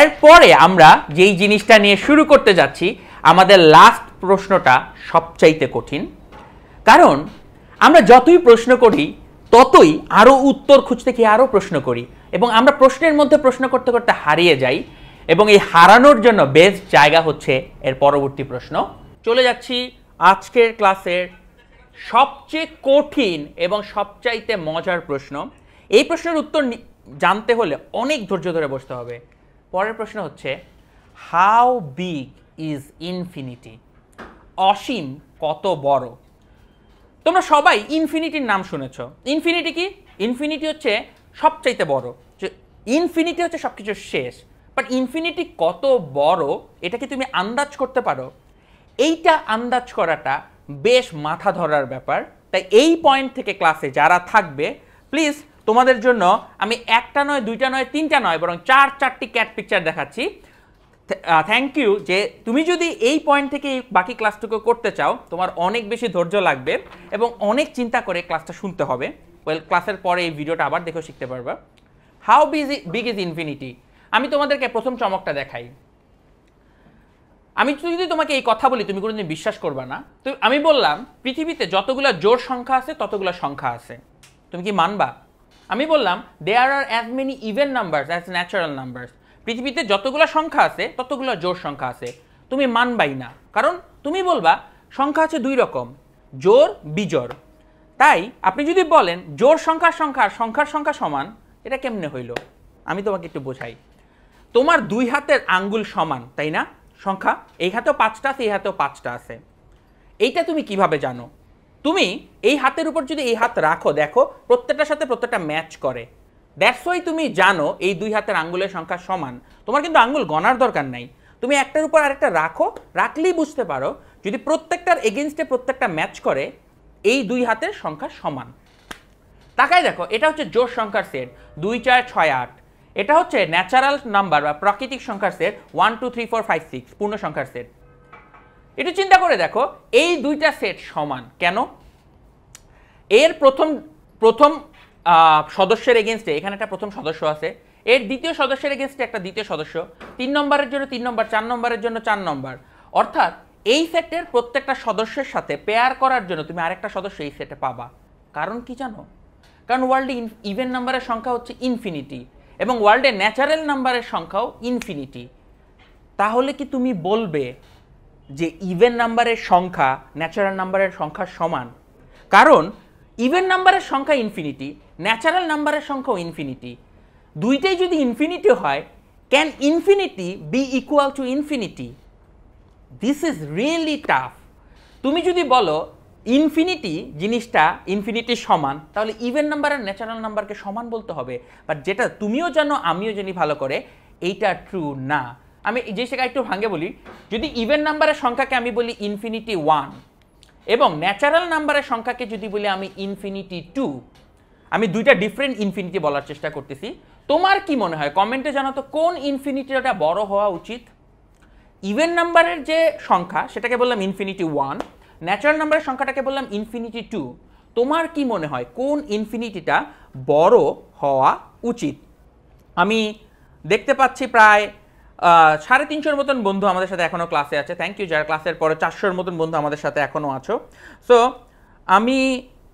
এরপরে আমরা যেই জিনিসটা নিয়ে শুরু করতে যাচ্ছি, আমাদের লাস্ট প্রশ্নটা সবচাইতে কঠিন, কারণ আমরা যতই প্রশ্ন করি ততই আরও উত্তর খুঁজতে গিয়ে আরও প্রশ্ন করি, এবং আমরা প্রশ্নের মধ্যে প্রশ্ন করতে করতে হারিয়ে যাই, এবং এই হারানোর জন্য বেস্ট জায়গা হচ্ছে এর পরবর্তী প্রশ্ন। চলে যাচ্ছি আজকের ক্লাসের সবচেয়ে কঠিন এবং সবচাইতে মজার প্রশ্ন। এই প্রশ্নের উত্তর জানতে হলে অনেক ধৈর্য ধরে বসতে হবে। পরের প্রশ্ন হচ্ছে, হাউ বিগ ইজ ইনফিনিটি? অসীম কত বড়? তোমরা সবাই ইনফিনিটির নাম শুনেছ। ইনফিনিটি কি? ইনফিনিটি হচ্ছে সবচাইতে বড়, ইনফিনিটি হচ্ছে সবকিছুর শেষ। বাট ইনফিনিটি কত বড় এটা কি তুমি আন্দাজ করতে পারো? এইটা আন্দাজ করাটা বেশ মাথা ধরার ব্যাপার। তাই এই পয়েন্ট থেকে ক্লাসে যারা থাকবে, প্লিজ তোমাদের জন্য আমি একটা নয়, দুইটা নয়, তিনটা নয়, বরং 4টি ক্যাট পিকচার দেখাচ্ছি। থ্যাংক ইউ যে তুমি যদি এই পয়েন্ট থেকে বাকি ক্লাসটুকু করতে চাও, তোমার অনেক বেশি ধৈর্য লাগবে এবং অনেক চিন্তা করে ক্লাসটা শুনতে হবে। ওয়েল, ক্লাসের পরে এই ভিডিওটা আবার দেখেও শিখতে পারবা। How big is infinity? আমি তোমাদেরকে প্রথম চমকটা দেখাই। আমি যদি তোমাকে এই কথা বলি তুমি কোনোদিন বিশ্বাস করবা না। তো আমি বললাম পৃথিবীতে যতগুলো জোড় সংখ্যা আছে ততগুলো সংখ্যা আছে, তুমি কি মানবা? আমি বললাম there are as many even numbers as natural numbers. পৃথিবীতে যতগুলো সংখ্যা আছে ততগুলো জোড় সংখ্যা আছে। তুমি মানবাই না, কারণ তুমি বলবা সংখ্যা আছে দুই রকম, জোড় বিজোড়। তাই আপনি যদি বলেন জোড় সংখ্যার সংখ্যা আর সংখ্যার সংখ্যা সমান, এটা কেমনে হইল? আমি তোমাকে একটু বোঝাই। তোমার দুই হাতের আঙ্গুল সমান, তাই না? সংখ্যা এই হাতেও 5টা আছে, এই হাতেও 5টা আছে। এইটা তুমি কিভাবে জানো? তুমি এই হাতের উপর যদি এই হাত রাখো, দেখো প্রত্যেকটার সাথে প্রত্যেকটা ম্যাচ করে। দ্যাটস ওয়াই তুমি জানো এই দুই হাতের আঙ্গুলের সংখ্যা সমান। তোমার কিন্তু আঙ্গুল গণার দরকার নাই, তুমি একটার উপর আরেকটা রাখো, রাখলেই বুঝতে পারো যদি প্রত্যেকটার এগেনস্টে প্রত্যেকটা ম্যাচ করে, এই দুই হাতের সংখ্যা সমান। তাকাই দেখো, এটা হচ্ছে জোড় সংখ্যার সেট 2, 4, 6, 8। এটা হচ্ছে ন্যাচারাল নাম্বার বা প্রাকৃতিক সংখ্যার সেট 1, 2, 3, 4, 5, 6, পূর্ণ সংখ্যার সেট। একটু চিন্তা করে দেখো এই দুইটা সেট সমান কেন? এর প্রথম সদস্যের এগেনস্টে এখানে একটা প্রথম সদস্য আছে, এর দ্বিতীয় সদস্যের এগেনস্টে একটা দ্বিতীয় সদস্য, 3 নম্বরের জন্য 3 নম্বর, 4 নম্বরের জন্য 4 নম্বর। অর্থাৎ এই সেটের প্রত্যেকটা সদস্যের সাথে পেয়ার করার জন্য তুমি আরেকটা সদস্য এই সেটে পাবা। কারণ কি জানো? কারণ ওয়ার্ল্ডে ইভেন নাম্বারের সংখ্যা হচ্ছে ইনফিনিটি এবং ওয়ার্ল্ডে ন্যাচারাল নাম্বারের সংখ্যাও ইনফিনিটি। তাহলে কি তুমি বলবে যে ইভেন নাম্বারের সংখ্যা ন্যাচারাল নাম্বারের সংখ্যার সমান? কারণ ইভেন নাম্বারের সংখ্যা ইনফিনিটি, ন্যাচারাল নাম্বারের সংখ্যাও ইনফিনিটি। দুইটাই যদি ইনফিনিটি হয়, can infinity be equal to infinity? This is really tough. তুমি যদি বলো ইনফিনিটি জিনিসটা ইনফিনিটির সমান, তাহলে ইভেন নাম্বার আর ন্যাচারাল নাম্বারকে সমান বলতে হবে। বাট যেটা তুমিও জানো আমিও জানি ভালো করে, এইটা ট্রু না। আমি যে সেটা একটু ভাঙে বলি, যদি ইভেন নাম্বারের সংখ্যাকে আমি বলি ইনফিনিটি 1 এবং ন্যাচারাল নাম্বারের সংখ্যাকে যদি বলি আমি ইনফিনিটি 2, আমি দুইটা ডিফারেন্ট ইনফিনিটি বলার চেষ্টা করতেছি। তোমার কি মনে হয় কমেন্টে জানাও তো কোন ইনফিনিটিটা বড় হওয়া উচিত? ইভেন নাম্বারের যে সংখ্যা সেটাকে বললাম ইনফিনিটি 1, ন্যাচারাল নাম্বারের সংখ্যাটাকে বললাম ইনফিনিটি 2। তোমার কি মনে হয় কোন ইনফিনিটিটা বড় হওয়া উচিত? আমি দেখতে পাচ্ছি প্রায় 350 মতন বন্ধু আমাদের সাথে এখনও ক্লাসে আছে। থ্যাংক ইউ যারা ক্লাসের পরে 400 মতন বন্ধু আমাদের সাথে এখনও আছো। সো আমি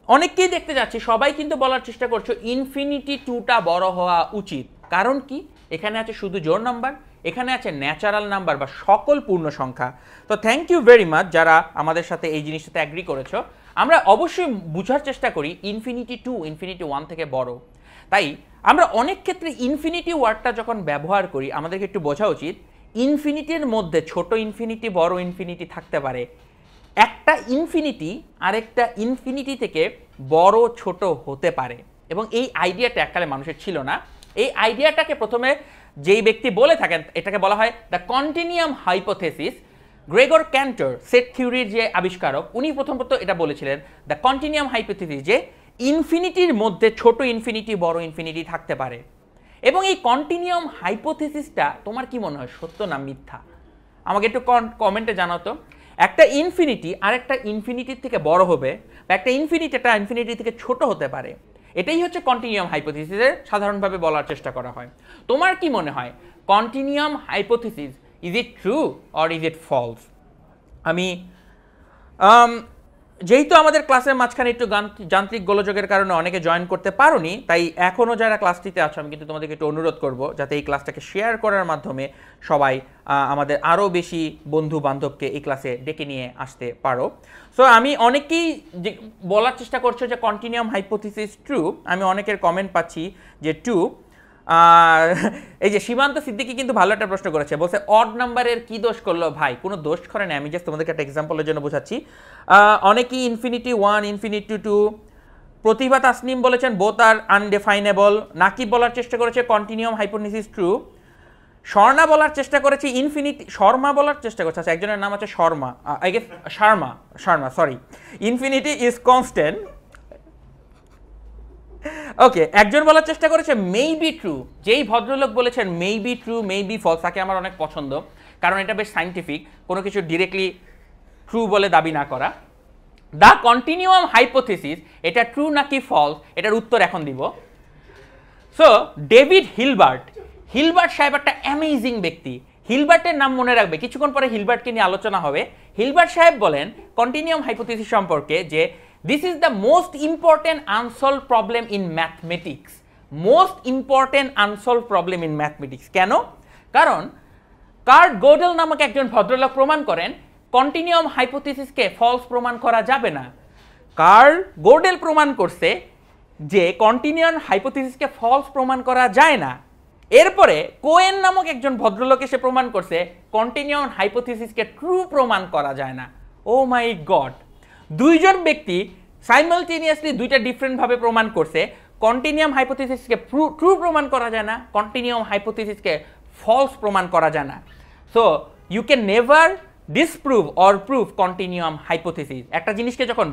অনেককেই দেখতে যাচ্ছি, সবাই কিন্তু বলার চেষ্টা করছো ইনফিনিটি 2টা বড় হওয়া উচিত। কারণ কি? এখানে আছে শুধু জোড় নাম্বার, এখানে আছে ন্যাচারাল নাম্বার বা সকল পূর্ণ সংখ্যা। তো থ্যাংক ইউ ভেরি মাচ যারা আমাদের সাথে এই জিনিসটাতে অ্যাগ্রি করেছো। আমরা অবশ্যই বোঝার চেষ্টা করি ইনফিনিটি 2 ইনফিনিটি 1 থেকে বড়। তাই আমরা অনেক ক্ষেত্রে ইনফিনিটি ওয়ার্ডটা যখন ব্যবহার করি আমাদেরকে একটু বোঝা উচিত ইনফিনিটির মধ্যে ছোট ইনফিনিটি বড় ইনফিনিটি থাকতে পারে। একটা ইনফিনিটি আরেকটা ইনফিনিটি থেকে বড় ছোট হতে পারে, এবং এই আইডিয়াটা এককালে মানুষের ছিল না। এই আইডিয়াটাকে প্রথমে যেই ব্যক্তি বলে থাকেন এটাকে বলা হয় the continuum hypothesis. Georg Cantor set থিওরির যে আবিষ্কারক, উনি প্রথমত এটা বলেছিলেন দ্য কন্টিনিয়াম হাইপোথেসিস, যে ইনফিনিটির মধ্যে ছোট ইনফিনিটি বড় ইনফিনিটি থাকতে পারে। এবং এই কন্টিনিয়াম হাইপোথেসিসটা তোমার কি মনে হয় সত্য না মিথ্যা? আমাকে একটু কমেন্টে জানাও তো। একটা ইনফিনিটি আরেকটা ইনফিনিটির থেকে বড় হবে, বা একটা ইনফিনিটি একটা ইনফিনিটি থেকে ছোট হতে পারে। এটাই হচ্ছে কন্টিনিয়াম হাইপোথেসিসের সাধারণভাবে বলার চেষ্টা করা হয়। তোমার কি মনে হয় continuum hypothesis is it true or is it false? আমি যেহেতু আমাদের ক্লাসের মাঝখানে একটু যান্ত্রিক গোলযোগের কারণে অনেকে জয়েন করতে পারোনি, তাই এখনও যারা ক্লাসটিতে আছো আমি কিন্তু তোমাদেরকে একটু অনুরোধ করব যাতে এই ক্লাসটাকে শেয়ার করার মাধ্যমে সবাই আমাদের আরও বেশি বন্ধু বান্ধবকে এই ক্লাসে ডেকে নিয়ে আসতে পারো। সো আমি অনেকেই বলার চেষ্টা করছো যে কন্টিনিয়াম হাইপোথিসিস ট্রু। আমি অনেকের কমেন্ট পাচ্ছি যে ট্রু। এই যে সীমান্ত সিদ্দিকী কিন্তু ভালো একটা প্রশ্ন করেছে, বলছে অড নাম্বারের কি দোষ করলো ভাই? কোনো দোষ করে না, আমি জাস্ট তোমাদেরকে একটা এক্সাম্পলের জন্য বোঝাচ্ছি। অনেকেই ইনফিনিটি 1 ইনফিনিটি 2। প্রতিভা তাসনিম বলেছেন বোথ আর আনডিফাইনেবল। নাকিব বলার চেষ্টা করেছে কন্টিনিয়াম হাইপোথিসিস ট্রু। স্বর্ণা বলার চেষ্টা করেছে ইনফিনিটি, শর্মা বলার চেষ্টা করছে, আচ্ছা একজনের নাম আছে Sharma, I guess Sharma sorry, infinity is constant. Okay, একজন বলার চেষ্টা করেছে মেবি ট্রু। যেই ভদ্রলোক বলেছেন মেবি ট্রু মেবি ফলস তাকে আমার অনেক পছন্দ, কারণ এটা বেশ সাইন্টিফিক, কোনো কিছু ডিরেক্টলি ট্রু বলে দাবি না করা। দ্য কন্টিনিউয়াম হাইপোথিসিস এটা ট্রু নাকি ফলস এটার উত্তর এখন দিব। সো ডেভিড হিলবার্ট সাহেব একটা অ্যামেজিং ব্যক্তি। হিলবার্টের নাম মনে রাখবে, কিছুক্ষণ পরে হিলবার্টকে নিয়ে আলোচনা হবে। হিলবার্ট সাহেব বলেন কন্টিনিউয়াম হাইপোথিসিস সম্পর্কে যে this is the most important unsolved problem in mathematics. Most important unsolved problem in mathematics. কেন? কারণ কার্ট গোডেল নামক একজন ভদ্রলোক প্রমাণ করেন কন্টিনিউয়াম হাইপোথিসিসকে ফলস প্রমাণ করা যাবে না। কার্ট গোডেল প্রমাণ করছে যে কন্টিনিউয়াম হাইপোথিসিসকে ফলস প্রমাণ করা যায় না। এরপরে কোয়েন নামক একজন ভদ্রলোক এসে প্রমাণ করছে কন্টিনিউয়াম হাইপোথিসিসকে ট্রু প্রমাণ করা যায় না। ও মাই গড, দুইজন ব্যক্তি সাইমালটেনিয়াসলি দুইটা ডিফারেন্ট ভাবে প্রমাণ করছে কন্টিনিউয়াম হাইপোথিসিসকে ট্রু প্রমাণ করা যায় না, কন্টিনিউয়াম হাইপোথিসিসকে ফলস প্রমাণ করা যায় না। So you can never disprove or prove continuum hypothesis. একটা জিনিসকে যখন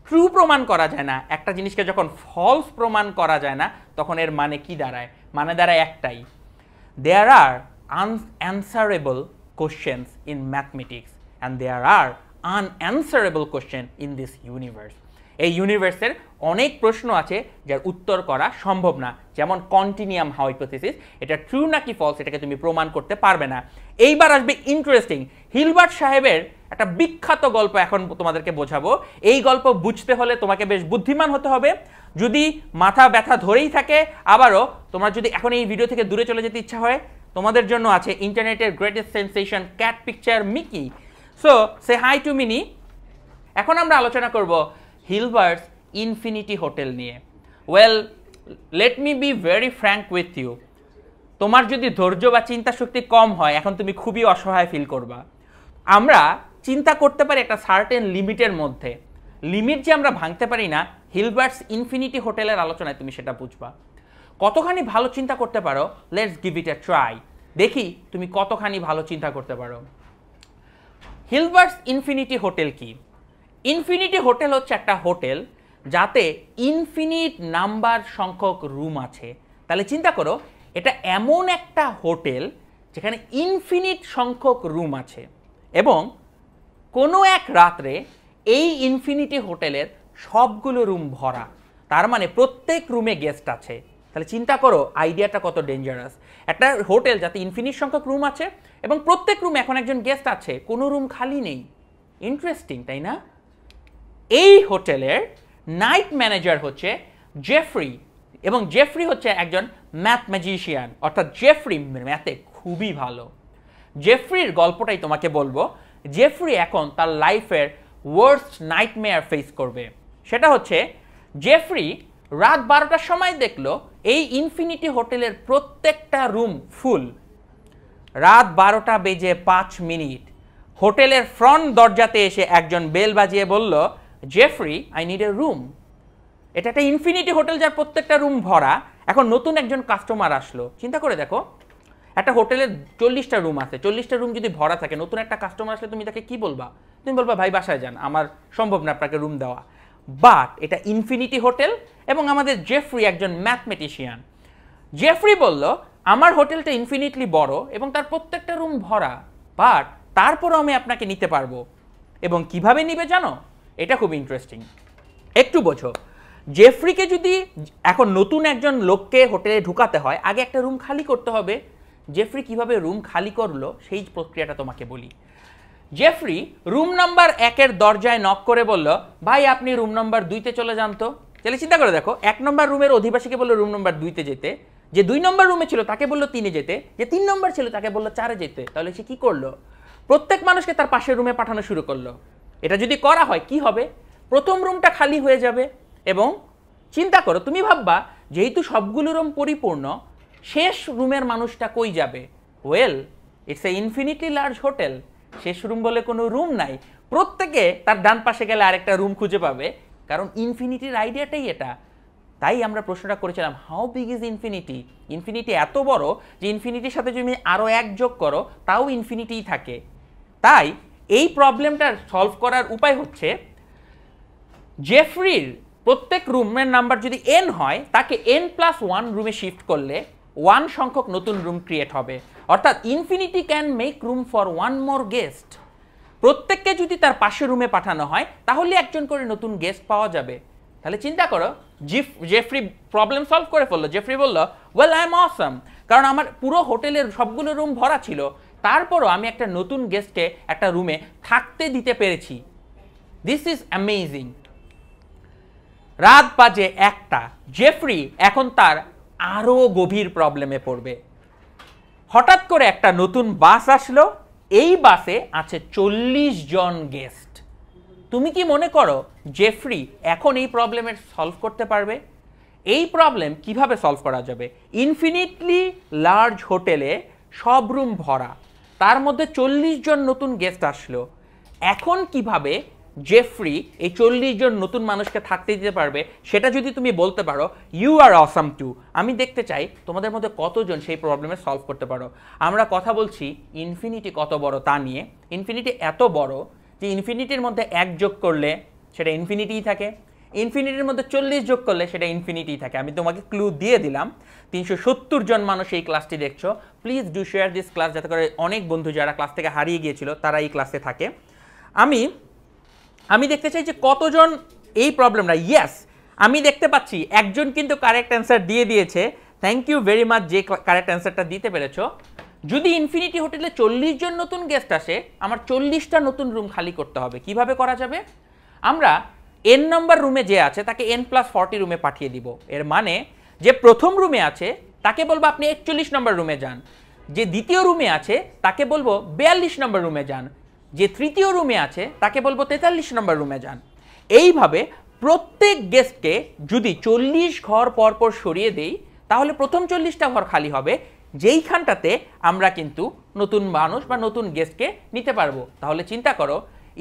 ট্রু প্রমাণ করা যায় না, একটা জিনিসকে যখন ফলস প্রমাণ করা যায় না, তখন এর মানে কি দাঁড়ায়? মানে দাঁড়ায় একটাই, there are unanswerable questions in mathematics and there are unanswerable question in this universe. এই ইউনিভার্সের অনেক প্রশ্ন আছে যার উত্তর করা সম্ভব না, যেমন কন্টিনিউয়াম হাইপোথিসিস এটা ট্রু নাকি ফলস এটাকে তুমি প্রমাণ করতে পারবে না। এইবার আসবে ইন্টারেস্টিং, হিলবার্ট সাহেবের একটা বিখ্যাত গল্প এখন তোমাদেরকে বোঝাবো। এই গল্প বুঝতে হলে তোমাকে বেশ বুদ্ধিমান হতে হবে। যদি মাথা ব্যথা ধরেই থাকে, আবারও তোমরা যদি এখন এই ভিডিও থেকে দূরে চলে যেতে ইচ্ছা হয়, তোমাদের জন্য আছে ইন্টারনেটের greatest sensation cat picture Mickey. So say hi to Mini. এখন আমরা আলোচনা করব হিলবার্টস ইনফিনিটি হোটেল নিয়ে। Well, let me be very frank with you, তোমার যদি ধৈর্য বা চিন্তা শক্তি কম হয় এখন তুমি খুবই অসহায় ফিল করবা। আমরা চিন্তা করতে পারি একটা সার্টেন লিমিটের মধ্যে, লিমিট যে আমরা ভাঙতে পারি না, হিলবার্টস ইনফিনিটি হোটেলের আলোচনায় তুমি সেটা বুঝবা। কতখানি ভালো চিন্তা করতে পারো, let's give it A try, দেখি তুমি কতখানি ভালো চিন্তা করতে পারো। হিলবার্টস ইনফিনিটি হোটেল কি? ইনফিনিটি হোটেল হচ্ছে একটা হোটেল যাতে ইনফিনিট নাম্বার সংখ্যক রুম আছে। তাহলে চিন্তা করো, এটা এমন একটা হোটেল যেখানে ইনফিনিট সংখ্যক রুম আছে এবং কোনো এক রাত্রে এই ইনফিনিটি হোটেলের সবগুলো রুম ভরা, তার মানে প্রত্যেক রুমে গেস্ট আছে। তাহলে চিন্তা করো আইডিয়াটা কত ডেঞ্জারাস। একটা হোটেল যাতে ইনফিনিট সংখ্যক রুম আছে এবং প্রত্যেক রুমে এখন একজন গেস্ট আছে, কোনো রুম খালি নেই। ইন্টারেস্টিং, তাই না? এই হোটেলের নাইট ম্যানেজার হচ্ছে জেফ্রি, এবং জেফ্রি হচ্ছে একজন ম্যাথ ম্যাজিশিয়ান, অর্থাৎ জেফ্রি ম্যাথে খুবই ভালো। জেফ্রির গল্পটাই তোমাকে বলবো। জেফ্রি এখন তার লাইফের ওয়ার্স্ট নাইটমেয়ার ফেস করবে। সেটা হচ্ছে জেফ্রি রাত 12টার সময় দেখলো এই ইনফিনিটি হোটেলের প্রত্যেকটা রুম ফুল। রাত 12টা বেজে 5 মিনিট হোটেলের ফ্রন্ট দরজাতে এসে একজন বেল বাজিয়ে বলল, Jeffrey, I need a room. এটা একটা ইনফিনিটি হোটেল যার প্রত্যেকটা রুম ভরা। এখন নতুন একজন কাস্টমার আসলো। চিন্তা করে দেখো, একটা হোটেলের 40টা রুম আছে, 40টা রুম যদি ভরা থাকে, নতুন একটা কাস্টমার আসলে তুমি তাকে কি বলবা? তুমি বলবা, ভাই বাসায় যান, আমার সম্ভব না আপনাকে রুম দেওয়া। বাট এটা ইনফিনিটি হোটেল এবং আমাদের জেফ্রি একজন ম্যাথমেটিশিয়ান। জেফ্রি বলল, আমার হোটেলটা ইনফিনিটলি বড় এবং তার প্রত্যেকটা রুম ভরা, বাট তারপরও আমি আপনাকে নিতে পারবো। এবং কিভাবে নিবে জানো? এটা খুব ইন্টারেস্টিং, একটু বোঝো। জেফ্রিকে যদি এখন নতুন একজন লোককে হোটেলে ঢুকাতে হয়, আগে একটা রুম খালি করতে হবে। জেফ্রি কিভাবে রুম খালি করলো সেই প্রক্রিয়াটা তোমাকে বলি। জেফ্রি রুম নাম্বার 1-এর দরজায় নক করে বলল, ভাই আপনি রুম নাম্বার 2-তে চলে যান তো। তাহলে চিন্তা করে দেখো, 1 নম্বর রুমের অধিবাসীকে বললো রুম নাম্বার 2-তে যেতে, যে 2 নম্বর রুমে ছিল তাকে বললো 3-এ যেতে, যে 3 নম্বর ছিল তাকে বললো 4-এ যেতে। তাহলে সে কি করলো? প্রত্যেক মানুষকে তার পাশের রুমে পাঠানো শুরু করলো। এটা যদি করা হয় কি হবে? প্রথম রুমটা খালি হয়ে যাবে এবং চিন্তা করো, তুমি ভাববা যেহেতু সবগুলো রুম পরিপূর্ণ, শেষ রুমের মানুষটা কই যাবে? Well, it's a infinitely large hotel, শেষ রুম বলে কোনো রুম নাই। প্রত্যেকে তার ডান পাশে গেলে আরেকটা রুম খুঁজে পাবে, কারণ ইনফিনিটির আইডিয়াটাই এটা। তাই আমরা প্রশ্নটা করেছিলাম, how big is infinity? Infinity এত বড় যে ইনফিনিটির সাথে যদি আরও 1 যোগ করো তাও ইনফিনিটিই থাকে। তাই এই প্রবলেমটা সলভ করার উপায় হচ্ছে, জেফ্রির প্রত্যেক রুমের নাম্বার যদি n হয়, তাকে n+1 রুমে শিফট করলে 1 সংখ্যক নতুন রুম ক্রিয়েট হবে। অর্থাৎ infinity can make room for 1 more guest. প্রত্যেককে যদি তার পাশের রুমে পাঠানো হয় তাহলে একজন করে নতুন গেস্ট পাওয়া যাবে। তাহলে চিন্তা করো, জেফ্রি প্রবলেম সলভ করে ফেললো। জেফ্রি বলল, ওয়েল আই এম অসাম, কারণ আমার পুরো হোটেলের সবগুলো রুম ভরা ছিল, তারপরও আমি একটা নতুন গেস্টকে একটা রুমে থাকতে দিতে পেরেছি। This is amazing. রাত বাজে 1টা। জেফ্রি এখন তার আরও গভীর প্রবলেমে পড়বে। হঠাৎ করে একটা নতুন বাস আসলো, এই বাসে আছে 40 জন গেস্ট। তুমি কি মনে করো জেফ্রি এখন এই প্রবলেমের সলভ করতে পারবে? এই প্রবলেম কিভাবে সলভ করা যাবে? ইনফিনিটলি লার্জ হোটেলে সব রুম ভরা, তার মধ্যে 40 জন নতুন গেস্ট আসলো। এখন কিভাবে জেফ্রি এই 40 জন নতুন মানুষকে থাকতে দিতে পারবে? সেটা যদি তুমি বলতে পারো, ইউ আর অসাম টু। আমি দেখতে চাই তোমাদের মধ্যে কতজন সেই প্রবলেমে সলভ করতে পারো। আমরা কথা বলছি ইনফিনিটি কত বড় তা নিয়ে। ইনফিনিটি এত বড় যে ইনফিনিটির মধ্যে 1 যোগ করলে সেটা ইনফিনিটিই থাকে, ইনফিনিটির মধ্যে 40 যোগ করলে সেটা ইনফিনিটিই থাকে। আমি তোমাকে ক্লু দিয়ে দিলাম। 370 জন মানুষ এই ক্লাসটি দেখছো। Please do share this class, যাতে করে অনেক বন্ধু যারা ক্লাস থেকে হারিয়ে গিয়েছিল তারা এই ক্লাসে থাকে। আমি দেখতে চাই যে কতজন এই প্রবলেমটা, ইয়েস আমি দেখতে পাচ্ছি একজন কিন্তু কারেক্ট অ্যান্সার দিয়ে দিয়েছে। থ্যাংক ইউ ভেরি মাচ যে কারেক্ট অ্যান্সারটা দিতে পেরেছো। যদি ইনফিনিটি হোটেলে 40 জন নতুন গেস্ট আসে, আমার 40টা নতুন রুম খালি করতে হবে। কিভাবে করা যাবে? আমরা n নম্বর রুমে যে আছে তাকে n+40 রুমে পাঠিয়ে দিব। এর মানে যে প্রথম রুমে আছে তাকে বলবো আপনি 41 নম্বর রুমে যান, যে দ্বিতীয় রুমে আছে তাকে বলবো 42 নম্বর রুমে যান, যে তৃতীয় রুমে আছে তাকে বলবো 43 নম্বর রুমে যান। এইভাবে প্রত্যেক গেস্টকে যদি 40 ঘর পরপর সরিয়ে দেই তাহলে প্রথম 40টা ঘর খালি হবে, যেইখানটাতে আমরা কিন্তু নতুন মানুষ বা নতুন গেস্টকে নিতে পারবো। তাহলে চিন্তা করো,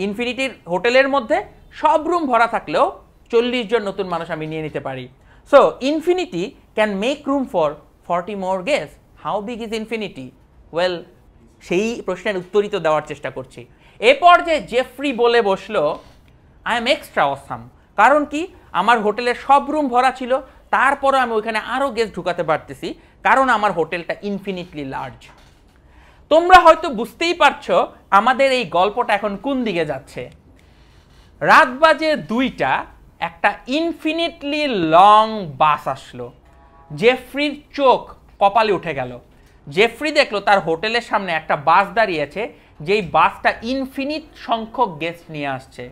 ইনফিনিটির হোটেলের মধ্যে সব রুম ভরা থাকলেও 40 জন নতুন মানুষ আমি নিয়ে নিতে পারি। So infinity can make room for 40 more guest. How big is infinity? Well, সেই প্রশ্নের উত্তরই তো দেওয়ার চেষ্টা করছি। এরপর যে জেফ্রি বলে বসলো, আই এম এক্সট্রা অসাম। কারণ কি? আমার হোটেলের সব রুম ভরা ছিল, তারপরও আমি ওইখানে আরও গেস্ট ঢুকাতে পারতেছি, কারণ আমার হোটেলটা ইনফিনিটলি লার্জ। তোমরা হয়তো বুঝতেই পারছো আমাদের এই গল্পটা এখন কোন দিকে যাচ্ছে। রাত বাজে 2টা, একটা ইনফিনিটলি লং বাস আসলো। জেফ্রির চোখ কপালে উঠে গেল। জেফ্রি দেখলো তার হোটেলের সামনে একটা বাস দাঁড়িয়ে আছে, যেই বাসটা ইনফিনিট সংখ্যক গেস্ট নিয়ে আসছে।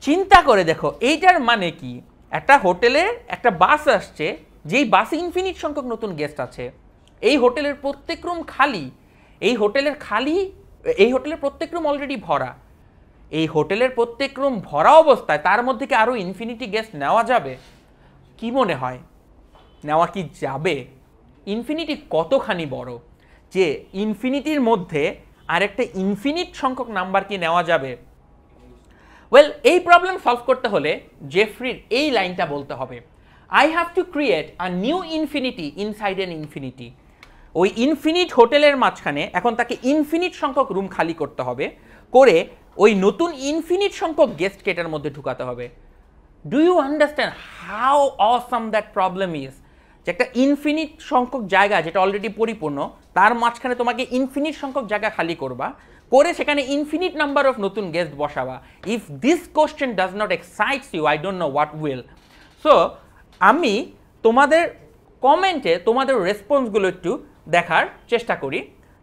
চিন্তা করে দেখো এইটার মানে কি, একটা হোটেলে একটা বাস আসছে, যেই বাসে ইনফিনিট সংখ্যক নতুন গেস্ট আছে। এই হোটেলের প্রত্যেক রুম খালি, এই হোটেলের প্রত্যেক রুম অলরেডি ভরা। এই হোটেলের প্রত্যেক রুম ভরা অবস্থায় তার মধ্যে কি আরো ইনফিনিটি গেস্ট নেওয়া যাবে? কি মনে হয়, নেওয়া কি যাবে? ইনফিনিটি কতখানি বড় যে ইনফিনিটির মধ্যে আরেকটা ইনফিনিট সংখ্যক নাম্বার কি নেওয়া যাবে? ওয়েল, এই প্রবলেম সলভ করতে হলে জেফ্রির এই লাইনটা বলতে হবে, I have to create a new infinity inside N infinity. ওই ইনফিনিট হোটেলের মাঝখানে এখন তাকে ইনফিনিট সংখ্যক রুম খালি করতে হবে, করে ওই নতুন ইনফিনিট সংখ্যক গেস্টকে এটার মধ্যে ঢুকাতে হবে। Do you understand how awesome that problem is? যে একটা ইনফিনিট সংখ্যক জায়গা যেটা অলরেডি পরিপূর্ণ, তার মাঝখানে তোমাকে ইনফিনিট সংখ্যক জায়গা খালি করবা, করে সেখানে ইনফিনিট নাম্বার অফ নতুন গেস্ট বসাবা। If this question does not excites you, I don't know what will. So আমি তোমাদের কমেন্টে তোমাদের রেসপন্সগুলো একটু দেখার চেষ্টা করি,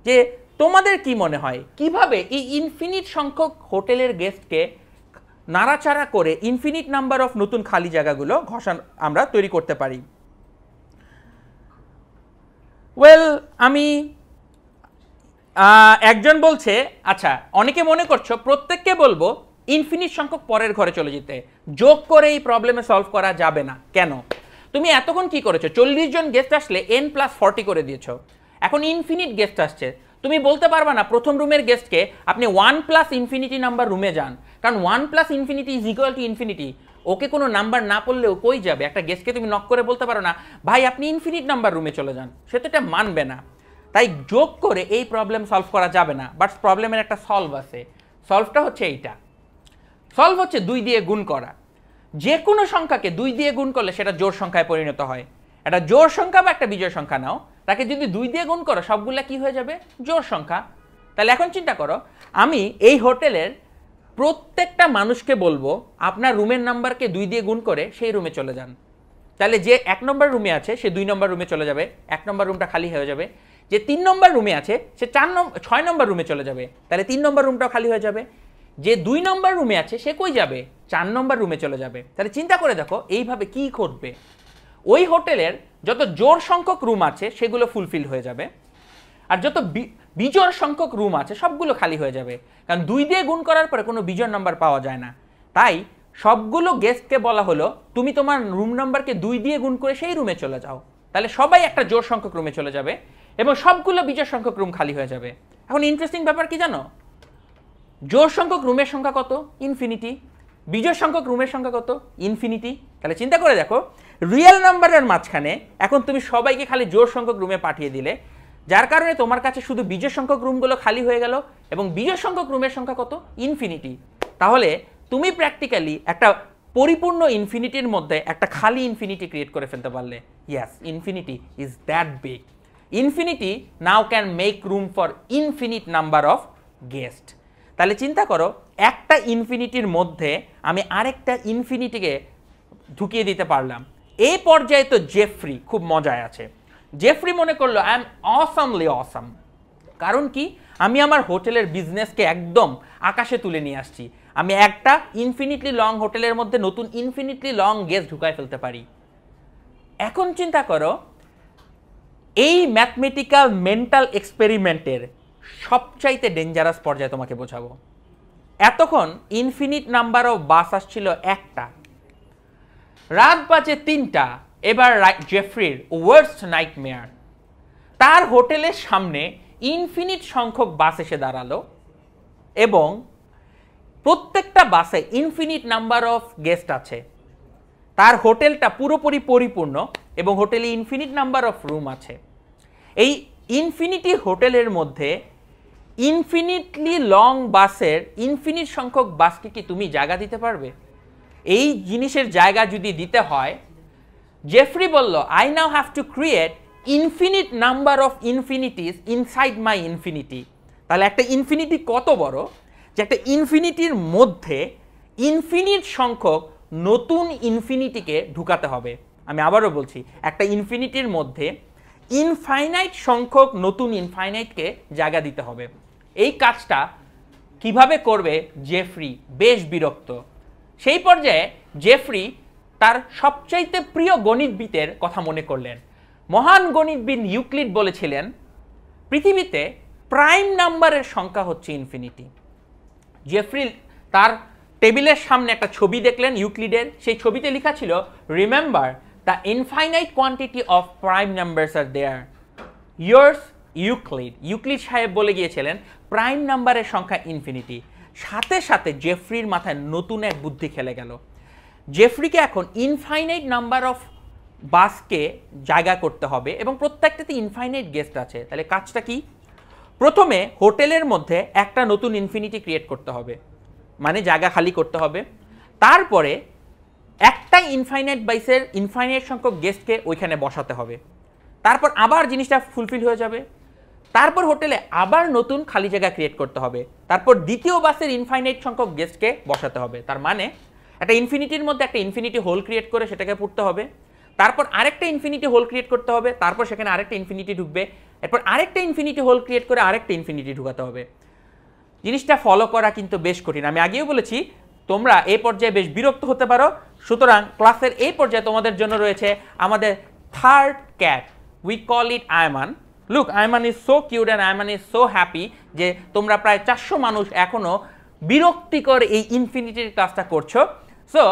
যে তোমাদের কি মনে হয় কিভাবে এই ইনফিনিট সংখ্যক হোটেলের গেস্টকে নাড়াচাড়া করে ইনফিনিট নাম্বার অফ নতুন খালি জায়গাগুলো আমরা তৈরি করতে পারি। ওয়েল, আমি একজন বলছে, আচ্ছা অনেকে মনে করছো প্রত্যেককে বলবো ইনফিনিট সংখ্যক পরের ঘরে চলে যেতে, যোগ করে এই প্রবলেমে সলভ করা যাবে না। কেন? তুমি এতক্ষণ কি করেছো, 40 জন গেস্ট আসলে n+40 করে দিয়েছো, এখন ইনফিনিট গেস্ট আসছে। তুমি বলতে পারবা না প্রথম রুমের গেস্টকে আপনি 1+ ইনফিনিটি নাম্বার রুমে যান, কারণ 1+ infinity is equal to infinity. Okay কোনো নাম্বার না পড়লেও কই যাবে? একটা গেস্টকে তুমি নক করে বলতে পারো না ভাই আপনি ইনফিনিট নাম্বার রুমে চলে যান, সে তো এটা মানবে না। তাই যোগ করে এই প্রবলেম সলভ করা যাবে না, বাট প্রবলেমের একটা সলভ আছে। সলভটা হচ্ছে এইটা, সলভ হচ্ছে 2 দিয়ে গুণ করা। যে কোনো সংখ্যাকে 2 দিয়ে গুণ করলে সেটা জোড় সংখ্যায় পরিণত হয়। একটা জোড় সংখ্যা বা একটা বিজোড় সংখ্যা নাও, তাকে যদি 2 দিয়ে গুণ করো সবগুলা কি হয়ে যাবে? জোড় সংখ্যা। তাহলে এখন চিন্তা করো, আমি এই হোটেলের প্রত্যেকটা মানুষকে বলবো আপনার রুমের নাম্বারকে 2 দিয়ে গুণ করে সেই রুমে চলে যান। তাহলে যে 1 নম্বর রুমে আছে সে 2 নম্বর রুমে চলে যাবে, 1 নম্বর রুমটা খালি হয়ে যাবে। যে 3 নম্বর রুমে আছে সে 6 নম্বর রুমে চলে যাবে, তাহলে 3 নম্বর রুমটাও খালি হয়ে যাবে। যে 2 নম্বর রুমে আছে সে কই যাবে? 4 নম্বর রুমে চলে যাবে। তাহলে চিন্তা করে দেখো এইভাবে কি করবে, ওই হোটেলের যত জোড় সংখ্যক রুম আছে সেগুলো ফুলফিল হয়ে যাবে, আর যত বিজোড় সংখ্যক রুম আছে সবগুলো খালি হয়ে যাবে, কারণ 2 দিয়ে গুণ করার পরে কোনো বিজোড় নাম্বার পাওয়া যায় না। তাই সবগুলো গেস্টকে বলা হলো তুমি তোমার রুম নাম্বারকে 2 দিয়ে গুণ করে সেই রুমে চলে যাও, তাহলে সবাই একটা জোড় সংখ্যক রুমে চলে যাবে এবং সবগুলো বিজোড় সংখ্যক রুম খালি হয়ে যাবে। এখন ইন্টারেস্টিং ব্যাপার কি জানো, জোড় সংখ্যক রুমের সংখ্যা কত? ইনফিনিটি। বিজোড় সংখ্যক রুমের সংখ্যা কত? ইনফিনিটি। তাহলে চিন্তা করে দেখো রিয়েল নাম্বারের মাঝখানে এখন তুমি সবাইকে খালি জোড় সংখ্যক রুমে পাঠিয়ে দিলে, যার কারণে তোমার কাছে শুধু বিজোড় সংখ্যক রুমগুলো খালি হয়ে গেল এবং বিজোড় সংখ্যক রুমের সংখ্যা কত? ইনফিনিটি। তাহলে তুমি প্র্যাকটিক্যালি একটা পরিপূর্ণ ইনফিনিটির মধ্যে একটা খালি ইনফিনিটি ক্রিয়েট করে ফেলতে পারলে। Yes, infinity is that big. Infinity now can make room for infinite number of guest. তাহলে চিন্তা করো একটা ইনফিনিটির মধ্যে আমি আরেকটা ইনফিনিটিকে ঢুকিয়ে দিতে পারলাম। এই পর্যায়ে তো জেফ্রি খুব মজায় আছে। জেফ্রি মনে করলো আই এম অসামলি অসাম, কারণ কি আমি আমার হোটেলের বিজনেসকে একদম আকাশে তুলে নিয়ে আসছি। আমি একটা ইনফিনিটলি লং হোটেলের মধ্যে নতুন ইনফিনিটলি লং গেস্ট ঢুকায় ফেলতে পারি। এখন চিন্তা করো এই ম্যাথমেটিক্যাল মেন্টাল এক্সপেরিমেন্টের সবচাইতে ডেঞ্জারাস পর্যায়ে তোমাকে বোঝাবো। এতক্ষণ ইনফিনিট নাম্বার অফ বাস আসছিল একটা, রাত বাজে 3টা, এবার জেফ্রির ওয়ার্স্ট নাইটমেয়ার, তার হোটেলের সামনে ইনফিনিট সংখ্যক বাস এসে দাঁড়ালো এবং প্রত্যেকটা বাসে ইনফিনিট নাম্বার অফ গেস্ট আছে। তার হোটেলটা পুরোপুরি পরিপূর্ণ এবং হোটেলে ইনফিনিট নাম্বার অফ রুম আছে। এই ইনফিনিটি হোটেলের মধ্যে ইনফিনিটলি লং বাসের ইনফিনিট সংখ্যক বাসকে কি তুমি জায়গা দিতে পারবে? এই জিনিসের জায়গা যদি দিতে হয়, জেফ্রি বলল I now have to create infinite number of infinities inside my infinity. তাহলে একটা ইনফিনিটি কত বড় যে একটা ইনফিনিটির মধ্যে ইনফিনিট সংখ্যক নতুন ইনফিনিটিকে ঢুকাতে হবে। আমি আবারও বলছি, একটা ইনফিনিটির মধ্যে ইনফাইনাইট সংখ্যক নতুন ইনফাইনাইটকে জায়গা দিতে হবে। এই কাজটা কিভাবে করবে জেফরি বেশ বিরক্ত। সেই পর্যায়ে জেফরি তার সবচাইতে প্রিয় গণিতবিদের কথা মনে করলেন। মহান গণিতবিদ ইউক্লিড বলেছিলেন পৃথিবীতে প্রাইম নাম্বারের সংখ্যা হচ্ছে ইনফিনিটি। জেফরি তার টেবিলের সামনে একটা ছবি দেখলেন ইউক্লিডের, সেই ছবিতে লেখা ছিল remember the infinite quantity of prime numbers are there, yours Euclid. Euclid সাহেব বলে গিয়েছিলেন প্রাইম নাম্বারের সংখ্যা ইনফিনিটি। সাথে সাথে জেফরির মাথায় নতুন এক বুদ্ধি খেলে গেল। জেফরিকে এখন ইনফাইনাইট নাম্বার অফ বাসকে জায়গা করতে হবে এবং প্রত্যেকটাতে ইনফাইনাইট গেস্ট আছে। তাহলে কাজটা কি? প্রথমে হোটেলের মধ্যে একটা নতুন ইনফিনিটি ক্রিয়েট করতে হবে, মানে জায়গা খালি করতে হবে। তারপরে একটা ইনফাইনাইট বাইসের ইনফাইনাইট সংখ্যক গেস্টকে ওইখানে বসাতে হবে। তারপর আবার জিনিসটা ফুলফিল হয়ে যাবে। তারপর হোটেলে আবার নতুন খালি জায়গা ক্রিয়েট করতে হবে। তারপর দ্বিতীয় বাসের ইনফাইনাইট সংখ্যক গেস্টকে বসাতে হবে। তার মানে একটা ইনফিনিটির মধ্যে একটা ইনফিনিটি হোল ক্রিয়েট করে সেটাকে পড়তে হবে। তারপর আরেকটা ইনফিনিটি হোল ক্রিয়েট করতে হবে। তারপর সেখানে আরেকটা ইনফিনিটি ঢুকবে। এরপর আরেকটা ইনফিনিটি হোল ক্রিয়েট করে আরেকটা ইনফিনিটি ঢুকাতে হবে। জিনিসটা ফলো করা কিন্তু বেশ কঠিন। আমি আগেও বলেছি তোমরা এই পর্যায়ে বেশ বিরক্ত হতে পারো। সুতরাং ক্লাসের এই পর্যায়ে তোমাদের জন্য রয়েছে আমাদের third cat, we call it Ayman. Look, Ayman is so cute and Ayman is so happy যে তোমরা প্রায় 400 মানুষ এখনো বিরক্তিকর এই ইনফিনিটির কাজটা করছো। সো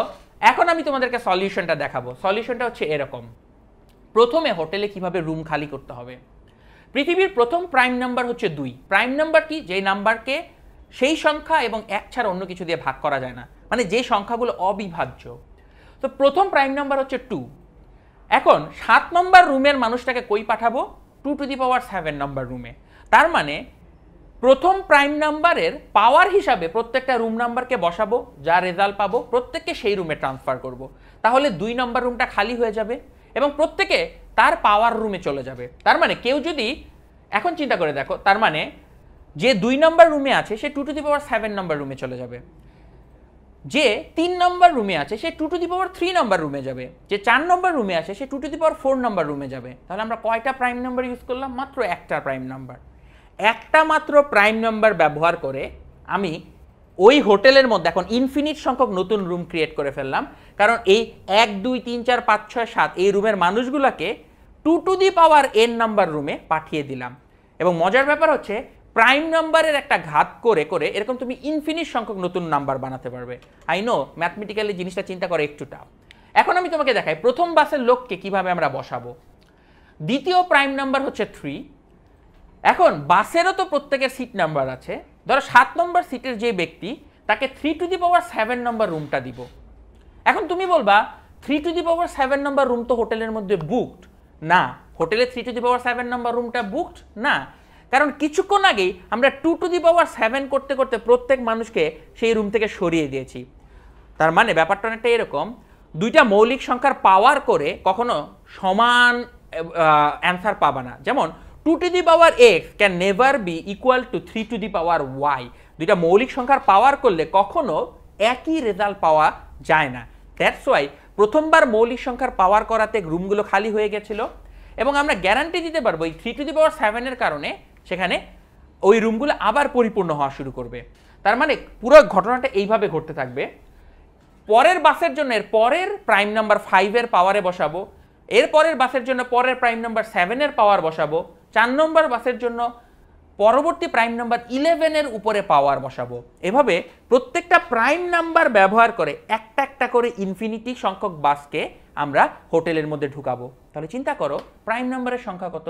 এখন আমি তোমাদেরকে সলিউশনটা দেখাবো। সলিউশনটা হচ্ছে এরকম। প্রথমে হোটেলে কিভাবে রুম খালি করতে হবে। পৃথিবীর প্রথম প্রাইম নাম্বার হচ্ছে 2। প্রাইম নাম্বার কি? যেই নাম্বারকে সেই সংখ্যা এবং এক ছাড়া অন্য কিছু দিয়ে ভাগ করা যায় না, মানে যে সংখ্যাগুলো অবিভাজ্য। তো প্রথম প্রাইম নাম্বার হচ্ছে 2। এখন 7 নম্বর রুমের মানুষটাকে কই পাঠাবো? 2 টু দি পাওয়ার 7 নম্বর রুমে। তার মানে প্রথম প্রাইম নাম্বারের পাওয়ার হিসাবে প্রত্যেকটা রুম নাম্বারকে বসাবো, যা রেজাল্ট পাবো প্রত্যেককে সেই রুমে ট্রান্সফার করব। তাহলে 2 নম্বর রুমটা খালি হয়ে যাবে এবং প্রত্যেকে তার পাওয়ার রুমে চলে যাবে। তার মানে কেউ যদি এখন চিন্তা করে দেখো, তার মানে যে 2 নম্বর রুমে আছে সে 2 টু দি পাওয়ার 7 নম্বর রুমে চলে যাবে। যে 3 নম্বর রুমে আছে সে 2 টু দি পাওয়ার 3 নম্বর রুমে যাবে। যে 4 নম্বর রুমে আছে সে 2 টু দি পাওয়ার 4 নম্বর রুমে যাবে। তাহলে আমরা কয়টা প্রাইম নাম্বার ইউজ করলাম? মাত্র একটা প্রাইম নাম্বার। একটা মাত্র প্রাইম নাম্বার ব্যবহার করে আমি ওই হোটেলের মধ্যে এখন ইনফিনিট সংখ্যক নতুন রুম ক্রিয়েট করে ফেললাম। কারণ এই 1 2 3 4 5 6 7 এই রুমের মানুষগুলোকে 2 to the power n number রুমে পাঠিয়ে দিলাম। এবং মজার ব্যাপার হচ্ছে প্রাইম নাম্বারের একটা ঘাত করে করে এরকম তুমি ইনফিনিট সংখ্যক নতুন নাম্বার বানাতে পারবে। আই নো ম্যাথমেটিক্যালি জিনিসটা চিন্তা করে একটু টাফ। এখন আমি তোমাকে দেখাই প্রথম বাসের লোককে কিভাবে আমরা বসাবো। দ্বিতীয় প্রাইম নাম্বার হচ্ছে 3। এখন বাসেরও তো প্রত্যেকের সিট নাম্বার আছে। ধরো 7 নম্বর সিটের যে ব্যক্তি তাকে 3 টু দি পাওয়ার 7 নম্বর রুমটা দিব। এখন তুমি বলবা 3 to the power 7 number room তো হোটেলের মধ্যে বুকড না। হোটেলে 3 টু দি পাওয়ার 7 নম্বর রুমটা বুকড না, কারণ কিছুক্ষণ আগেই আমরা 2 টু দি পাওয়ার 7 করতে করতে প্রত্যেক মানুষকে সেই রুম থেকে সরিয়ে দিয়েছি। তার মানে ব্যাপারটা অনেকটা এরকম, দুইটা মৌলিক সংখ্যার পাওয়ার করে কখনো সমান অ্যান্সার পাবা না। যেমন 2 to the power x can never be equal two 3 to the power y। দুইটা মৌলিক সংখ্যার পাওয়ার করলে কখনো একই রেজাল্ট পাওয়া যায় না। দ্যাটস ওয়াই প্রথমবার মৌলিক সংখ্যার পাওয়ার করাতে রুমগুলো খালি হয়ে গেছিল এবং আমরা গ্যারান্টি দিতে পারবো এই 3 টু দি পাওয়ার 7 এর কারণে সেখানে ওই রুমগুলো আবার পরিপূর্ণ হওয়া শুরু করবে। তার মানে পুরো ঘটনাটা এইভাবে ঘটতে থাকবে। পরের বাসের জন্য এর পরের প্রাইম নাম্বার 5 এর পাওয়ারে বসাবো, এর পরের বাসের জন্য পরের প্রাইম নাম্বার 7 এর পাওয়ার বসাবো, 4 নম্বর বাসের জন্য পরবর্তী প্রাইম নাম্বার 11 এর উপরে পাওয়ার বসাবো। এভাবে প্রত্যেকটা প্রাইম নাম্বার ব্যবহার করে একটা একটা করে ইনফিনিটি সংখ্যক বাসকে আমরা হোটেলের মধ্যে ঢুকাবো। তাহলে চিন্তা করো প্রাইম নাম্বারের সংখ্যা কত?